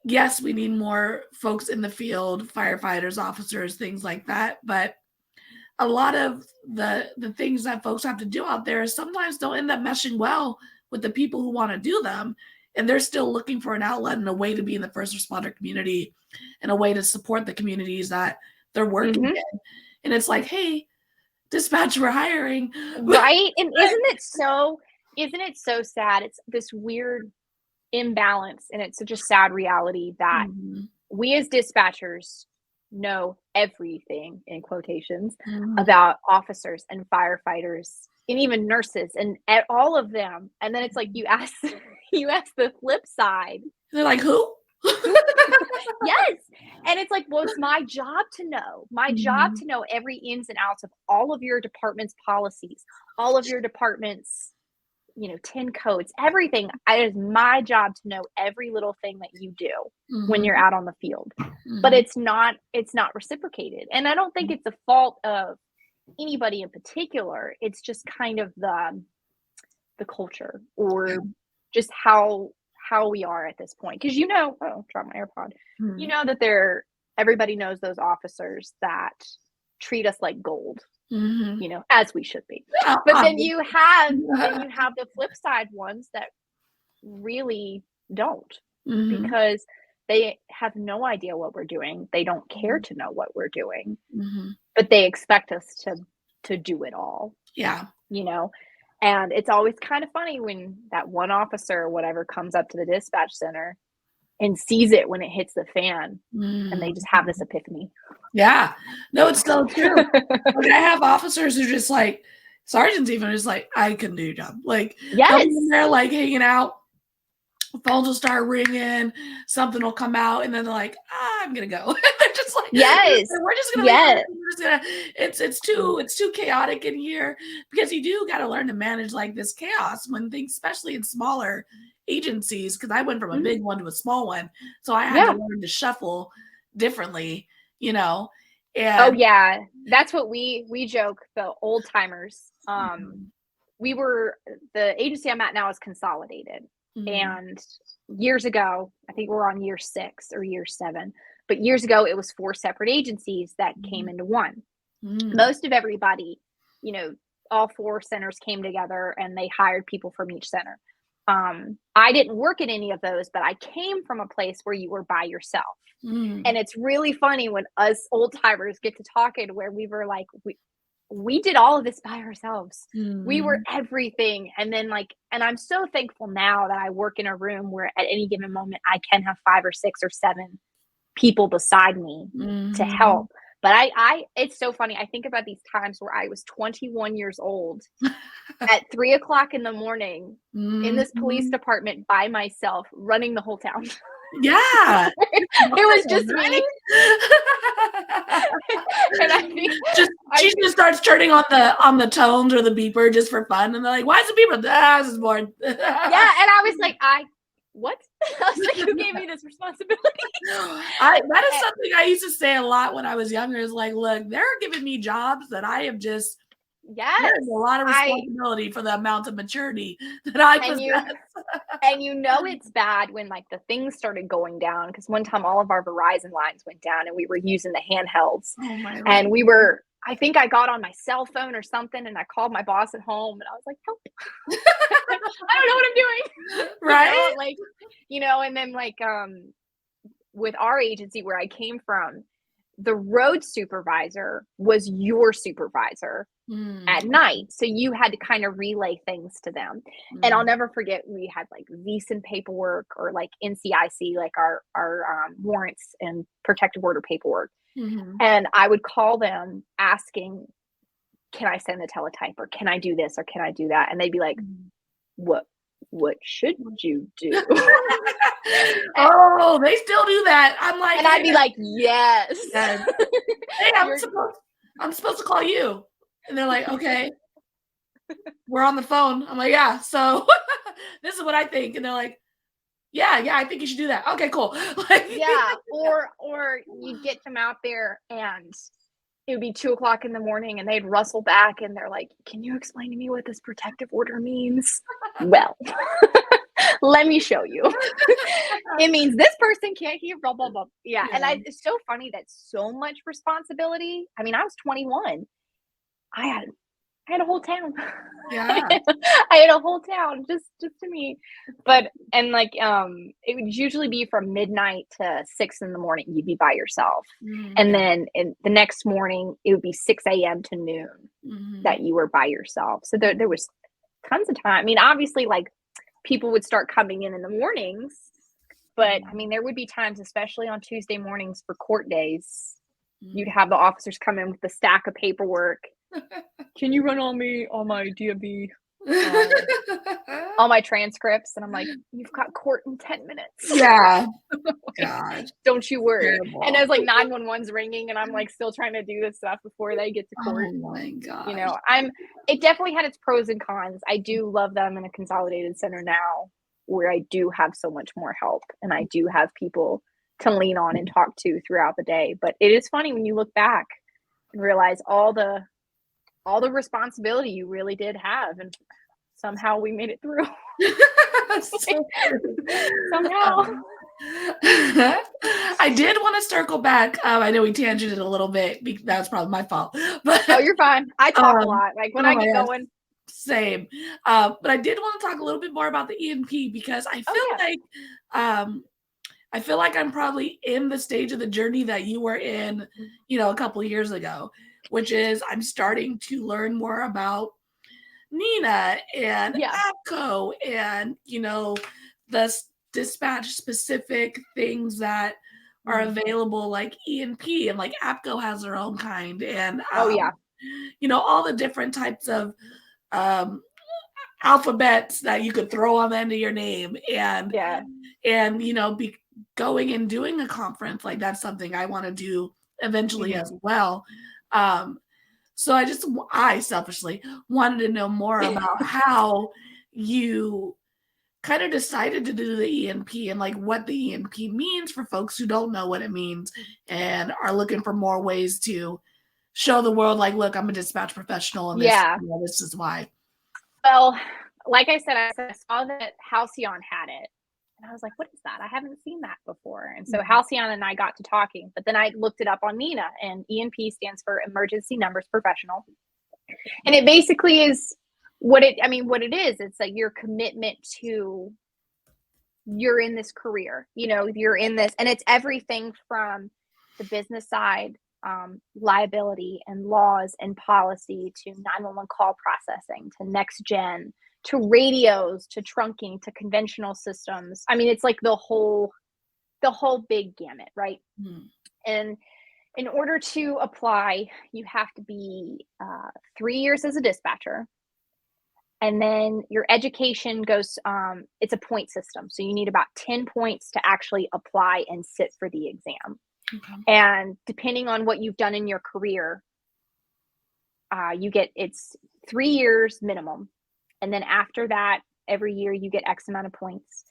yes, we need more folks in the field, firefighters, officers, things like that. But a lot of the things that folks have to do out there sometimes don't end up meshing well with the people who want to do them. And they're still looking for an outlet and a way to be in the first responder community and a way to support the communities that they're working in. And it's like, hey, dispatch, we're hiring. Right? And isn't it so sad? It's this weird imbalance, and it's such a sad reality that we as dispatchers know everything, in quotations, about officers and firefighters and even nurses and at all of them. And then it's like you ask the flip side. They're like, who? Yes. And it's like, well, it's my job to know. My job to know every ins and outs of all of your department's policies, all of your department's 10 codes, everything. It is my job to know every little thing that you do when you're out on the field. But it's not reciprocated. And I don't think it's a fault of anybody in particular. It's just kind of the culture, or just how we are at this point. Because drop my AirPod. That everybody knows those officers that treat us like gold. As we should be. But then you have the flip side ones that really don't, because they have no idea what we're doing. They don't care to know what we're doing, but they expect us to do it all. Yeah. And it's always kind of funny when that one officer or whatever comes up to the dispatch center and sees it when it hits the fan, and they just have this epiphany. Yeah. No, it's so true. Like, I have officers who just like, sergeants even, just like, I can do your job. Like, yes, they're like hanging out, phones will start ringing, something will come out, and then they're like, I'm gonna go. They're just like, yes, we're just gonna it's too chaotic in here, because you do got to learn to manage like this chaos when things, especially in smaller agencies, because I went from a big one to a small one, so I had to learn to shuffle differently, And oh yeah, that's what we joke, the old timers. The agency I'm at now is consolidated. And years ago, I think we're on year 6 or year 7, but years ago it was 4 separate agencies that came into one. Most of everybody, all 4 centers came together and they hired people from each center. I didn't work in any of those, but I came from a place where you were by yourself. And it's really funny when us old timers get to talking, where we were like, we did all of this by ourselves. We were everything. And then and I'm so thankful now that I work in a room where at any given moment I can have 5 or 6 or 7 people beside me to help. But it's so funny. I think about these times where I was 21 years old at 3:00 in the morning in this police department by myself, running the whole town. Yeah. It was just me. And I think she just starts turning on the tones or the beeper just for fun, and they're like, why is the beeper? This is bored. Yeah, and I was like, what? I was like, who gave me this responsibility? That is something I used to say a lot when I was younger, is like, look, they're giving me jobs that I have just, there's a lot of responsibility for the amount of maturity that I possess. And it's bad when the things started going down, because one time all of our Verizon lines went down and we were using the handhelds. Oh my and I think I got on my cell phone or something, and I called my boss at home, and I was like, help. I don't know what I'm doing. Right? And then with our agency where I came from, the road supervisor was your supervisor at night. So you had to kind of relay things to them. And I'll never forget, we had VEASAN paperwork, or NCIC, our warrants and protective order paperwork. And I would call them asking, can I send the teletype, or can I do this, or can I do that? And they'd be like, what should you do? Oh, they still do that. I'm like, and I'd be like, yes. Hey, I'm supposed to call you. And they're like, okay, we're on the phone. I'm like, yeah, so this is what I think. And they're like, yeah, I think you should do that. Okay, cool. Like, Yeah. Or you'd get them out there and it would be 2:00 in the morning and they'd rustle back and they're like, can you explain to me what this protective order means? Well, let me show you. It means this person can't hear blah, blah, blah. Yeah. And Yeah. it's so funny that so much responsibility. I mean, I was 21. I had a whole town. Yeah. I had a whole town just to me. But and like it would usually be from midnight to 6 in the morning you'd be by yourself. And then the next morning it would be 6 a.m. to noon that you were by yourself. So there was tons of time. I mean, obviously like people would start coming in the mornings, but I mean there would be times, especially on Tuesday mornings for court days, you'd have the officers come in with a stack of paperwork. Can you run on my DMV, all my transcripts? And I'm like, you've got court in 10 minutes. Yeah. God. Don't you worry. Terrible. And there's like 911's ringing and I'm like still trying to do this stuff before they get to court. Oh my God. You know, it definitely had its pros and cons. I do love them in a consolidated center now where I do have so much more help and I do have people to lean on and talk to throughout the day. But it is funny when you look back and realize all the responsibility you really did have, and somehow we made it through. Somehow. I did want to circle back. I know we tangented a little bit. That's probably my fault. But Oh, you're fine. I talk a lot. Like when I get going. Same. But I did want to talk a little bit more about the ENP because I feel like I'm probably in the stage of the journey that you were in, a couple of years ago, which is I'm starting to learn more about Nina and APCO and, the dispatch specific things that are available like ENP and like APCO has their own kind. And, all the different types of alphabets that you could throw on the end of your name and be going and doing a conference. Like that's something I want to do eventually as well. So I selfishly wanted to know more about how you kind of decided to do the ENP and like what the ENP means for folks who don't know what it means and are looking for more ways to show the world like, look, I'm a dispatch professional and this is why. Well, like I said, I saw that Halcyon had it. And I was like, what is that? I haven't seen that before. And so Halcyon and I got to talking, but then I looked it up on Nina, and ENP stands for Emergency Numbers Professional. And it basically is what it is. It's like your commitment to you're in this career, you're in this, and it's everything from the business side, liability and laws and policy to 911 call processing to next gen to radios to trunking to conventional systems. I mean, it's like the whole big gamut, right? And in order to apply, you have to be 3 years as a dispatcher. And then your education goes, it's a point system. So you need about 10 points to actually apply and sit for the exam. Okay. And depending on what you've done in your career, it's 3 years minimum. And then after that, every year you get X amount of points.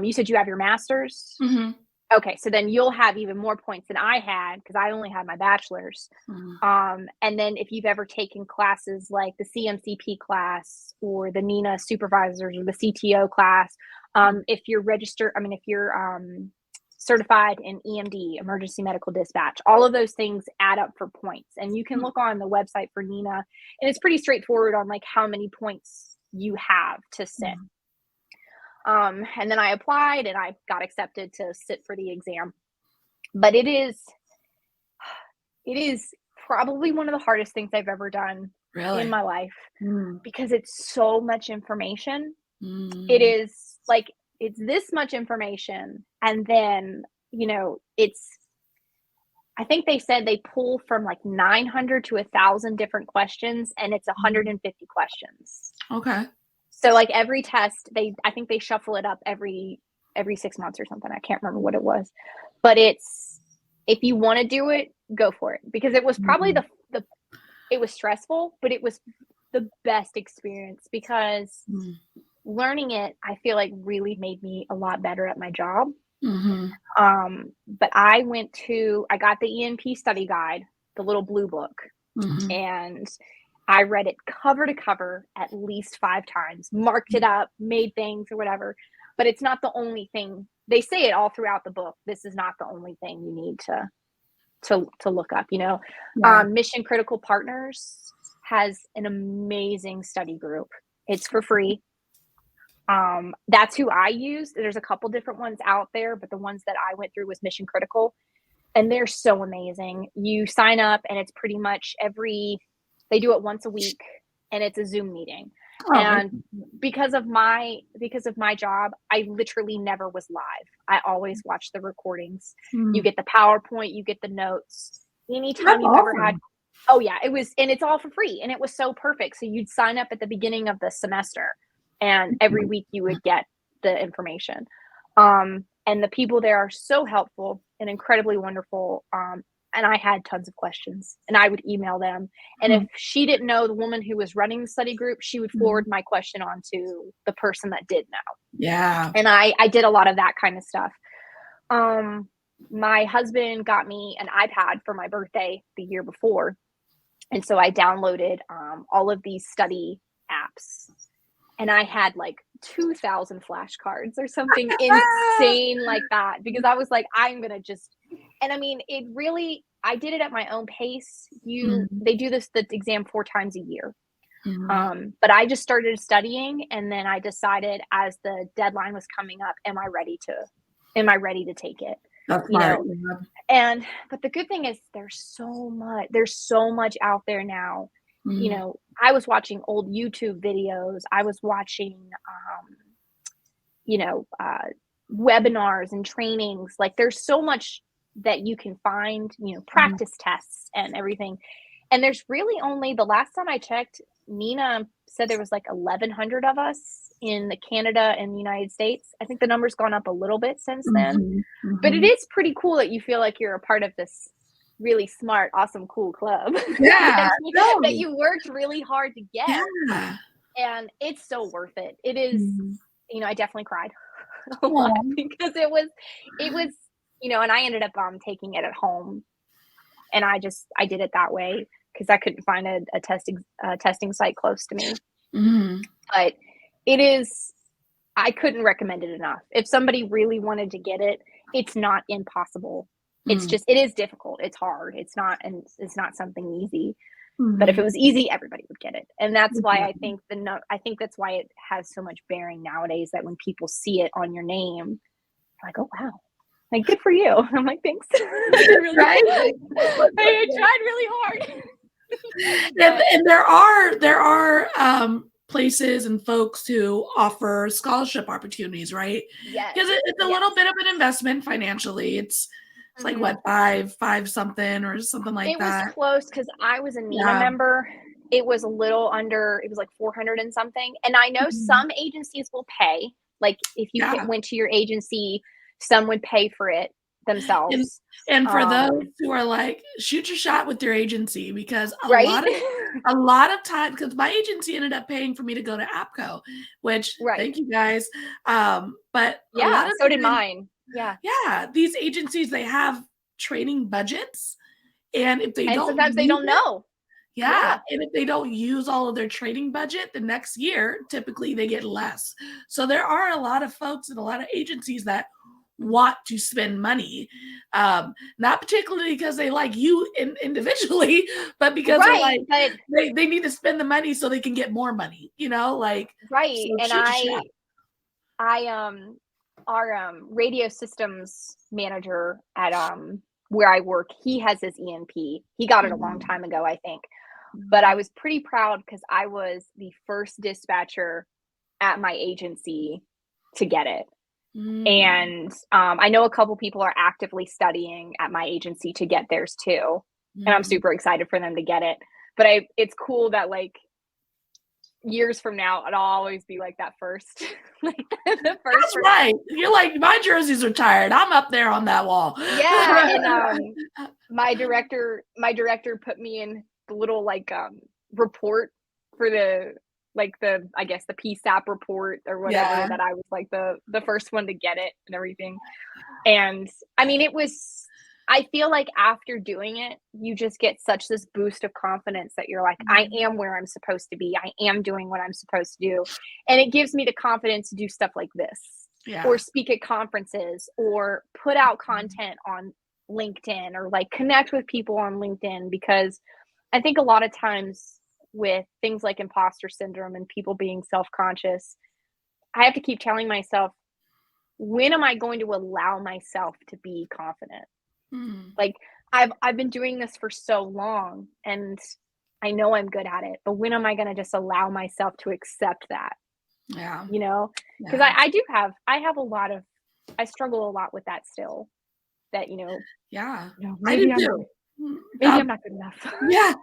You said you have your master's. Mm-hmm. Okay. So then you'll have even more points than I had because I only had my bachelor's. Mm-hmm. And then if you've ever taken classes like the CMCP class or the NINA supervisors or the CTO class, if you're certified in EMD, emergency medical dispatch, all of those things add up for points. And you can look on the website for NINA, and it's pretty straightforward on like how many points you have to sit. And then I applied and I got accepted to sit for the exam. But it is probably one of the hardest things I've ever done in my life because it's so much information. It is like, it's this much information. And then, I think they said they pull from like 900 to 1,000 different questions, and it's 150 questions. Okay. So like every test, I think they shuffle it up every 6 months or something. I can't remember what it was, but if you want to do it, go for it, because it was probably it was stressful, but it was the best experience because learning it, I feel like really made me a lot better at my job. But I got the ENP study guide, the little blue book, and I read it cover to cover at least 5 times, marked it up, made things or whatever. But it's not the only thing. They say it all throughout the book. This is not the only thing you need to look up, you know. Mission Critical Partners has an amazing study group. It's for free. That's who I used. There's a couple different ones out there, but the ones that I went through was Mission Critical, and they're so amazing. You sign up and it's pretty much they do it once a week, and it's a Zoom meeting. And because of my job, I literally never was live. I always watched the recordings. You get the PowerPoint, you get the notes. Anytime you've ever had, and it's all for free, and it was so perfect. So you'd sign up at the beginning of the semester, and every week you would get the information. And the people there are so helpful and incredibly wonderful. And I had tons of questions, and I would email them. And if she didn't know the woman who was running the study group, she would forward my question on to the person that did know. Yeah. And I did a lot of that kind of stuff. My husband got me an iPad for my birthday the year before. And so I downloaded all of these study apps. And I had like 2,000 flashcards or something insane like that, because I was like, I'm going to just, and I mean, I did it at my own pace. They do the exam 4 times a year. But I just started studying, and then I decided as the deadline was coming up, am I ready to take it? That's you smart. know, but the good thing is there's so much out there now. You know, I was watching old YouTube videos. I was watching, webinars and trainings. Like, there's so much that you can find, practice tests and everything. And there's really only, the last time I checked, Nina said there was like 1,100 of us in Canada and the United States. I think the number's gone up a little bit since then. But it is pretty cool that you feel like you're a part of this really smart, awesome, cool club. Yeah. that you worked really hard to get. Yeah. And it's so worth it. It is, I definitely cried a lot because it was, and I ended up taking it at home, and I did it that way because I couldn't find a testing site close to me. But I couldn't recommend it enough. If somebody really wanted to get it, it's not impossible. It's just, it is difficult. It's hard. It's not something easy. But if it was easy, everybody would get it. And that's why I think that's why it has so much bearing nowadays, that when people see it on your name, they're like, oh, wow. Like, good for you. I'm like, thanks. I tried really hard. And there are places and folks who offer scholarship opportunities, right? Yes. Because it's a little bit of an investment financially. It's like what, five something or something like that. It was close because I was a NEMA member. It was a little under, it was like 400 and something. And I know some agencies will pay. Like, if you went to your agency, some would pay for it themselves. And for those who are like, shoot your shot with your agency, because a lot of time, because my agency ended up paying for me to go to APCO, which thank you guys. But so did mine. Yeah. These agencies, they have training budgets, and if they don't, sometimes they don't know. And if they don't use all of their training budget, the next year, typically they get less. So there are a lot of folks and a lot of agencies that want to spend money, not particularly because they like you individually, but because they need to spend the money so they can get more money, like. Right. So and our radio systems manager at where I work, he has his ENP. He got it a long time ago, I think. But I was pretty proud because I was the first dispatcher at my agency to get it. And I know a couple people are actively studying at my agency to get theirs too. And I'm super excited for them to get it. But it's cool that, like, years from now, it'll always be like that first. Like the first. That's right. You're like, my jersey's retired. I'm up there on that wall. Yeah. And my director put me in the little like report for the I guess the PSAP report or whatever, Yeah. that I was like the first one to get it and everything. And I mean, I feel like after doing it, you just get such this boost of confidence that you're like, I am where I'm supposed to be. I am doing what I'm supposed to do. And it gives me the confidence to do stuff like this, Yeah. or speak at conferences, or put out content on LinkedIn, or like connect with people on LinkedIn, because I think a lot of times with things like imposter syndrome and people being self-conscious, I have to keep telling myself, when am I going to allow myself to be confident? Like I've been doing this for so long and I know I'm good at it, but when am I going to just allow myself to accept that? Yeah. You know, because Yeah. I have a lot of, I struggle a lot with that still, that, Yeah. I maybe do I'm too. I'm not good enough. Yeah.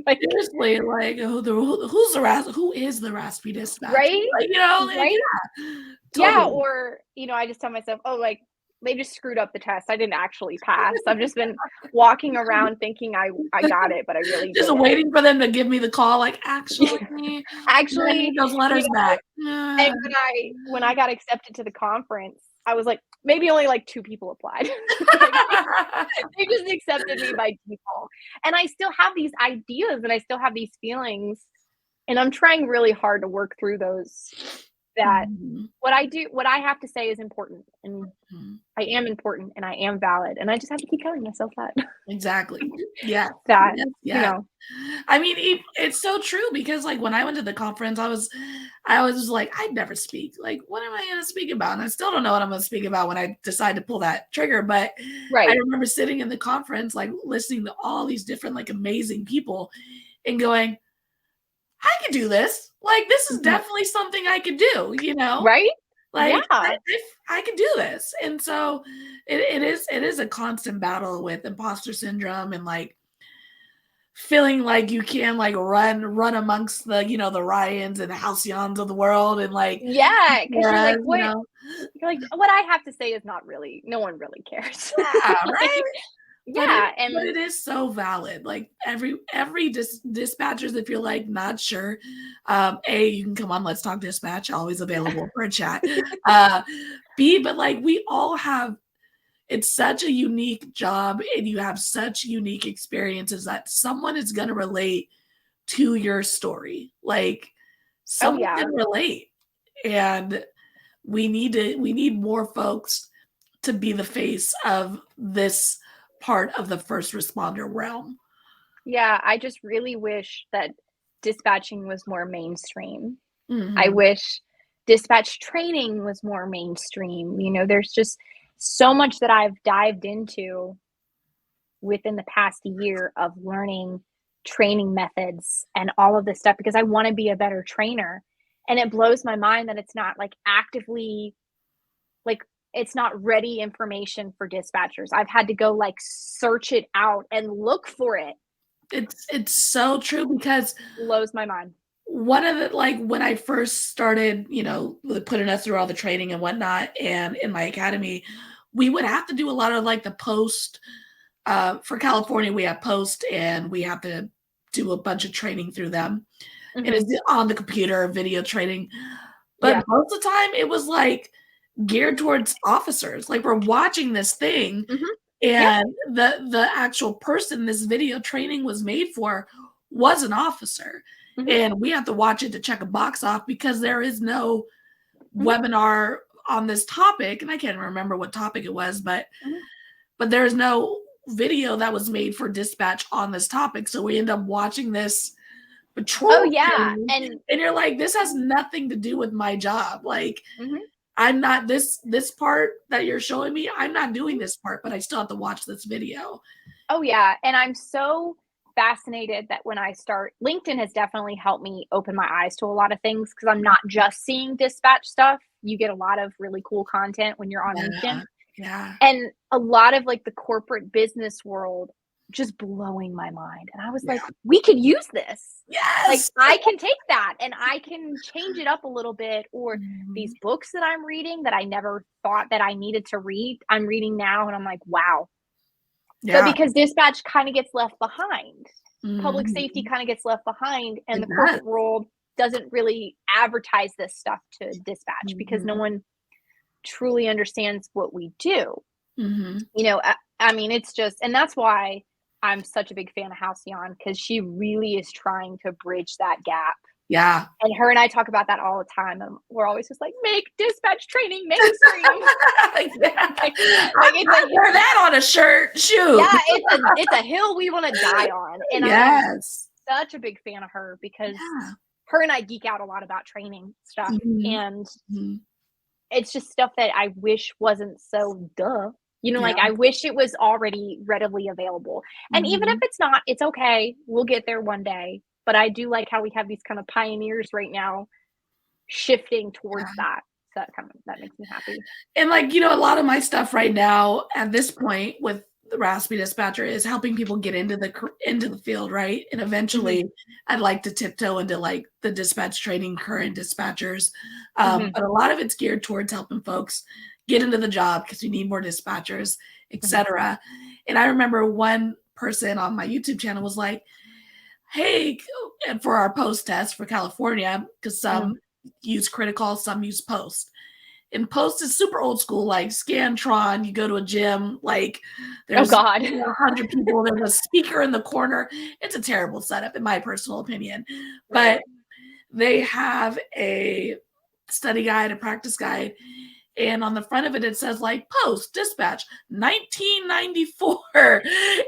Like, Seriously, like who's who is the raspy dispatcher? right? Like, like, Right? yeah, Yeah, totally. or, I just tell myself, oh, like, they just screwed up the test. I didn't actually pass. I've just been walking around thinking I got it, but I really Just didn't. waiting for them to give me the call, like, actually, I Actually, need those letters back. and when I got accepted to the conference, I was like, maybe only like 2 people applied. Like, they just accepted me by default. And I still have these ideas and I still have these feelings, and I'm trying really hard to work through those, that what I have to say is important, and I am important, and I am valid, and I just have to keep telling myself that. Exactly. Yeah. That, Yeah. I mean, it's so true, because like when I went to the conference, I was like, I'd never speak. Like, what am I going to speak about? And I still don't know what I'm going to speak about when I decide to pull that trigger. But I right. remember sitting in the conference, like listening to all these different, like amazing people and going, I could do this. Like, this is definitely something I could do, Right? Like, Yeah. I could do this. And so it is a constant battle with imposter syndrome, and like feeling like you can like run amongst the, the Ryans and the Halcyons of the world, and like, Yeah, because you're like, yeah, what? You're like, what I have to say is not really, no one really cares. yeah, Like, right. yeah, But and it is so valid. Like every dispatchers, if you're like not sure, you can come on Let's Talk Dispatch, always available for a chat. B, but like we all have, it's such a unique job, and you have such unique experiences that someone is going to relate to your story. Like oh someone yeah, can relate, and we need more folks to be the face of this part of the first responder realm. yeah. I just really wish that dispatching was more mainstream. I Mhm. wish dispatch training was more mainstream. There's just so much that I've dived into within the past year of learning training methods and all of this stuff, because I want to be a better trainer. And it blows my mind that it's not like actively, like, it's not ready information for dispatchers. I've had to go like search it out and look for it. It's so true, because Blows my mind. one of the, like when I first started, putting us through all the training and whatnot, and in my academy, we would have to do a lot of like the post. For California, we have post, and we have to do a bunch of training through them. Mhm. It is on the computer, video training. But most of the time, it was like geared towards officers. Like, we're watching this thing, Mhm. and the actual person this video training was made for was an officer. Mhm. And we have to watch it to check a box off, because there is no webinar on this topic. And I can't remember what topic it was, but there's no video that was made for dispatch on this topic. So we end up watching this patrol Oh yeah, training, and you're like, this has nothing to do with my job. Like, Mhm. I'm not this part that you're showing me, I'm not doing this part, but I still have to watch this video. Oh yeah, and I'm so fascinated that when I start, LinkedIn has definitely helped me open my eyes to a lot of things, because I'm not just seeing dispatch stuff. You get a lot of really cool content when you're on LinkedIn. Yeah. And a lot of like the corporate business world just blowing my mind. And I was like, we could use this. Like, Yes. I can take that and I can change it up a little bit. Or these books that I'm reading that I never thought that I needed to read, I'm reading now, and I'm like, wow, But because dispatch kind of gets left behind, public Mhm. safety kind of gets left behind, and It the corporate world doesn't really advertise this stuff to dispatch because no Mhm. one truly understands what we do. Mhm. You know, I mean, it's just, and that's why I'm such a big fan of Halcyon, because she really is trying to bridge that gap. Yeah. And her and I talk about that all the time. And we're always just like, make dispatch training mainstream. Yeah. Like I wear that on a shirt. Shoot. Yeah, it's a hill we want to die on. And I'm such a big fan of her because her and I geek out a lot about training stuff. Mhm. And Mhm. it's just stuff that I wish wasn't so You know, Yeah. like I wish it was already readily available. And even if Mhm. it's not, it's okay. We'll get there one day. But I do like how we have these kind of pioneers right now shifting towards that. So that makes me happy. And like, a lot of my stuff right now at this point with the Raspy Dispatcher is helping people get into the field, right? And eventually I'd like to tiptoe into like the dispatch training current dispatchers. But a lot of it's geared towards helping folks get into the job because we need more dispatchers, etc. And I remember one person on my YouTube channel was like, hey, and for our post test for California, because some use Criticall, some use Post. And Post is super old school, like Scantron. You go to a gym, like there's 100 people. There's a speaker in the corner. It's a terrible setup, in my personal opinion. But they have a study guide, a practice guide, and on the front of it, it says like Post Dispatch 1994.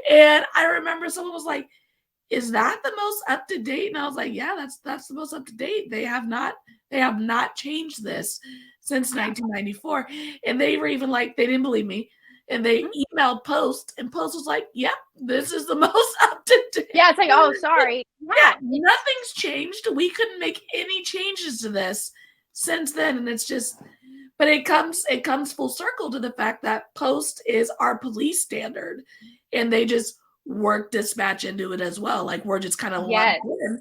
And I remember someone was like, is that the most up to date? And I was like, yeah, that's the most up to date. They have not changed this since 1994. And they were even like, they didn't believe me. And they emailed Post, and Post was like, yep, this is the most up to date. Yeah, it's like, oh, sorry. Yeah, nothing's changed. We couldn't make any changes to this since then. And it's just, but it comes full circle to the fact that Post is our police standard. And they just work dispatch into it as well. Like we're just kind of lumped in,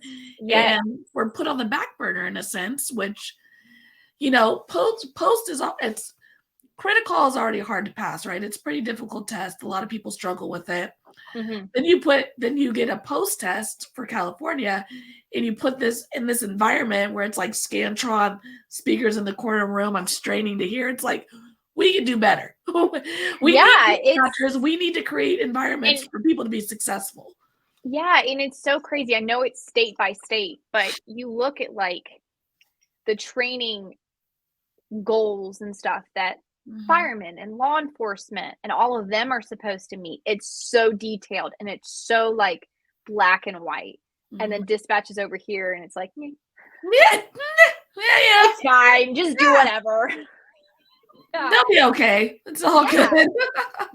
and we're put on the back burner in a sense, which, Post is, it's Criticall is already hard to pass, right? It's a pretty difficult test. A lot of people struggle with it. Then you get a Post test for California, and you put this in this environment where it's like Scantron speakers in the corner room. I'm straining to hear. It's like, we can do better. We need to create environments for people to be successful. Yeah, and it's so crazy. I know it's state by state, but you look at like the training goals and stuff that firemen and law enforcement and all of them are supposed to meet. It's so detailed and it's so like black and white. And then dispatch is over here and it's like, it's fine. Just do whatever. They'll be okay. It's all good.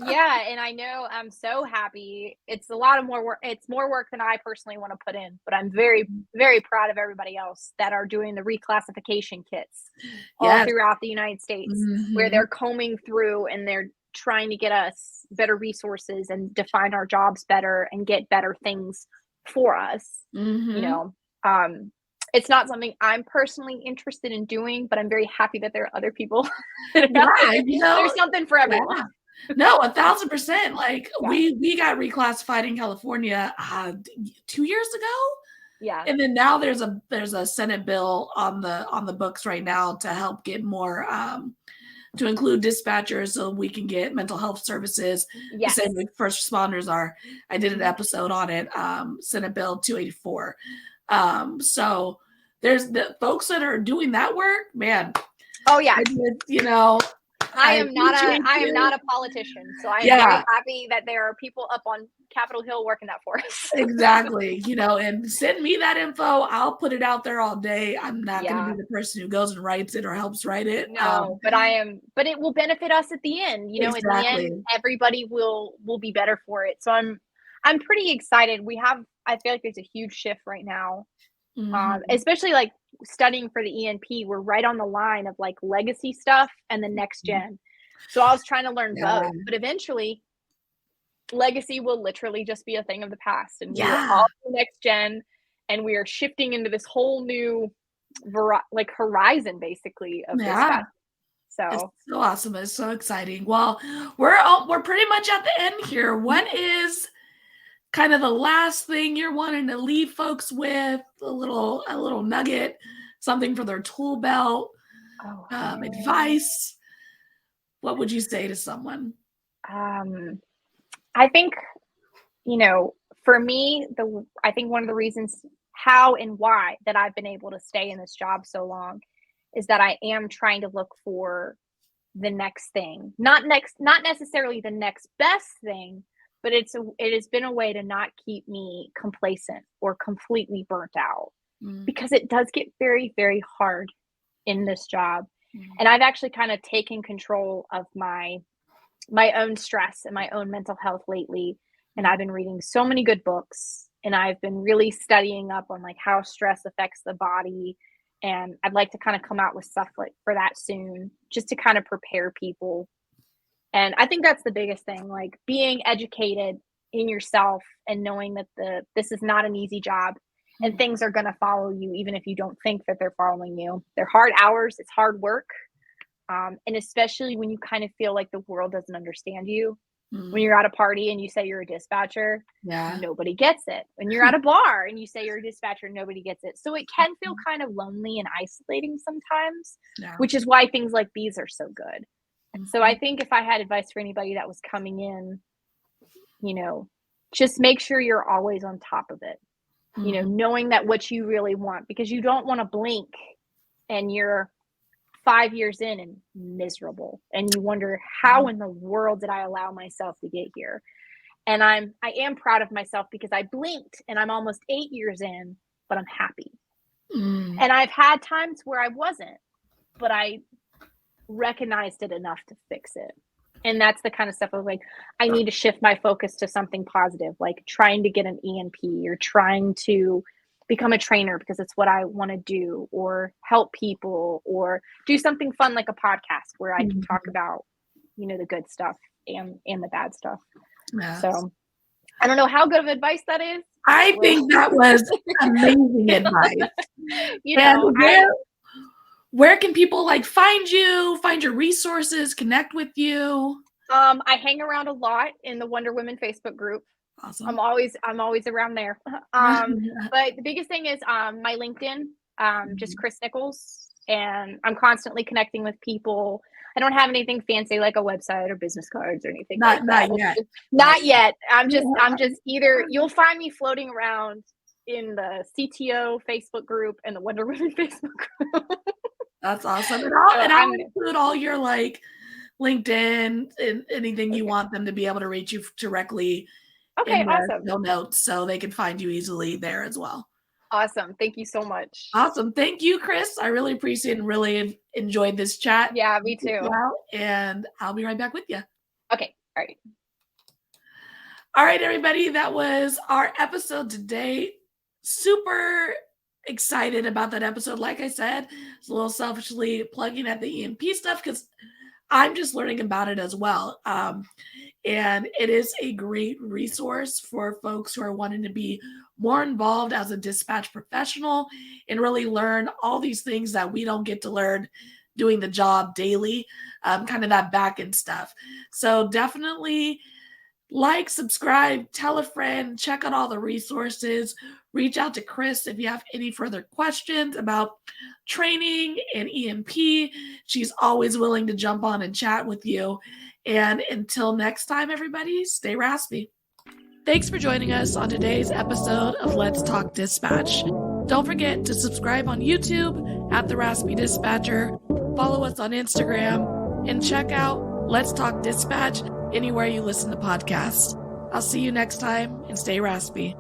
Yeah, and I know I'm so happy. It's a lot of more work. It's more work than I personally want to put in, but I'm very, very proud of everybody else that are doing the reclassification kits all throughout the United States, where they're combing through and they're trying to get us better resources and define our jobs better and get better things for us. It's not something I'm personally interested in doing, but I'm very happy that there are other people. There's something for everyone. Yeah. No, 1,000%. Like we got reclassified in California 2 years ago. Yeah. And then now there's a Senate bill on the books right now to help get more to include dispatchers so we can get mental health services the same way first responders are. I did an episode on it, Senate Bill 284. So there's the folks that are doing that work, man. Oh yeah. I am not a politician, so I am very happy that there are people up on Capitol Hill working that for us. Exactly. And send me that info. I'll put it out there all day. I'm not going to be the person who goes and writes it or helps write it. No, but it will benefit us at the end. At the end, everybody will be better for it. So I'm pretty excited. I feel like there's a huge shift right now. Especially like studying for the ENP, we're right on the line of like legacy stuff and the next gen. So I was trying to learn both, but eventually legacy will literally just be a thing of the past, and we're all the next gen, and we are shifting into this whole new horizon basically of dispatch. So it's so awesome. It's so exciting. Well, we're pretty much at the end here. What is kind of the last thing you're wanting to leave folks with? A little nugget, something for their tool belt, advice. What would you say to someone? I think, for me, I think one of the reasons how and why that I've been able to stay in this job so long is that I am trying to look for the next thing, not necessarily the next best thing, but it has been a way to not keep me complacent or completely burnt out, because it does get very, very hard in this job. And I've actually kind of taken control of my own stress and my own mental health lately. And I've been reading so many good books, and I've been really studying up on like how stress affects the body. And I'd like to kind of come out with stuff like for that soon, just to kind of prepare people. And I think that's the biggest thing, like being educated in yourself and knowing that this is not an easy job, and things are going to follow you, even if you don't think that they're following you. They're hard hours. It's hard work. And especially when you kind of feel like the world doesn't understand you. When you're at a party and you say you're a dispatcher, nobody gets it. When you're at a bar and you say you're a dispatcher, nobody gets it. So it can feel kind of lonely and isolating sometimes, which is why things like these are so good. And so I think if I had advice for anybody that was coming in, just make sure you're always on top of it, knowing that what you really want, because you don't want to blink and you're 5 years in and miserable, and you wonder, how in the world did I allow myself to get here? And I am proud of myself because I blinked and I'm almost 8 years in, but I'm happy. And I've had times where I wasn't, but I recognized it enough to fix it. And that's the kind of stuff of like, I need to shift my focus to something positive, like trying to get an ENP or trying to become a trainer because it's what I want to do, or help people, or do something fun like a podcast where I can talk about, the good stuff and the bad stuff. So I don't know how good of advice that is. I think that was amazing advice. Where can people find you, find your resources, connect with you? I hang around a lot in the Wonder Women Facebook group. Awesome. I'm always around there. But the biggest thing is my LinkedIn, just Kris Nichols, and I'm constantly connecting with people. I don't have anything fancy like a website or business cards or anything. Not yet. Not yet. I'm just either you'll find me floating around in the CTO Facebook group and the Wonder Women Facebook group. That's awesome. And I'll include all your LinkedIn and anything you want them to be able to reach you directly. Okay, awesome. No notes, so they can find you easily there as well. Awesome. Thank you so much. Awesome. Thank you, Kris. I really appreciate and really enjoyed this chat. Yeah, me too. And I'll be right back with you. Okay. All right. All right, everybody. That was our episode today. Super excited about that episode. Like I said, it's a little selfishly plugging at the ENP stuff because I'm just learning about it as well. And it is a great resource for folks who are wanting to be more involved as a dispatch professional and really learn all these things that we don't get to learn doing the job daily, kind of that back end stuff. So definitely subscribe, tell a friend, check out all the resources, reach out to Kris if you have any further questions about training and ENP. She's always willing to jump on and chat with you. And until next time, everybody, stay raspy. Thanks for joining us on today's episode of Let's Talk Dispatch. Don't forget to subscribe on YouTube at The Raspy Dispatcher, follow us on Instagram, and check out Let's Talk Dispatch anywhere you listen to podcasts. I'll see you next time, and stay raspy.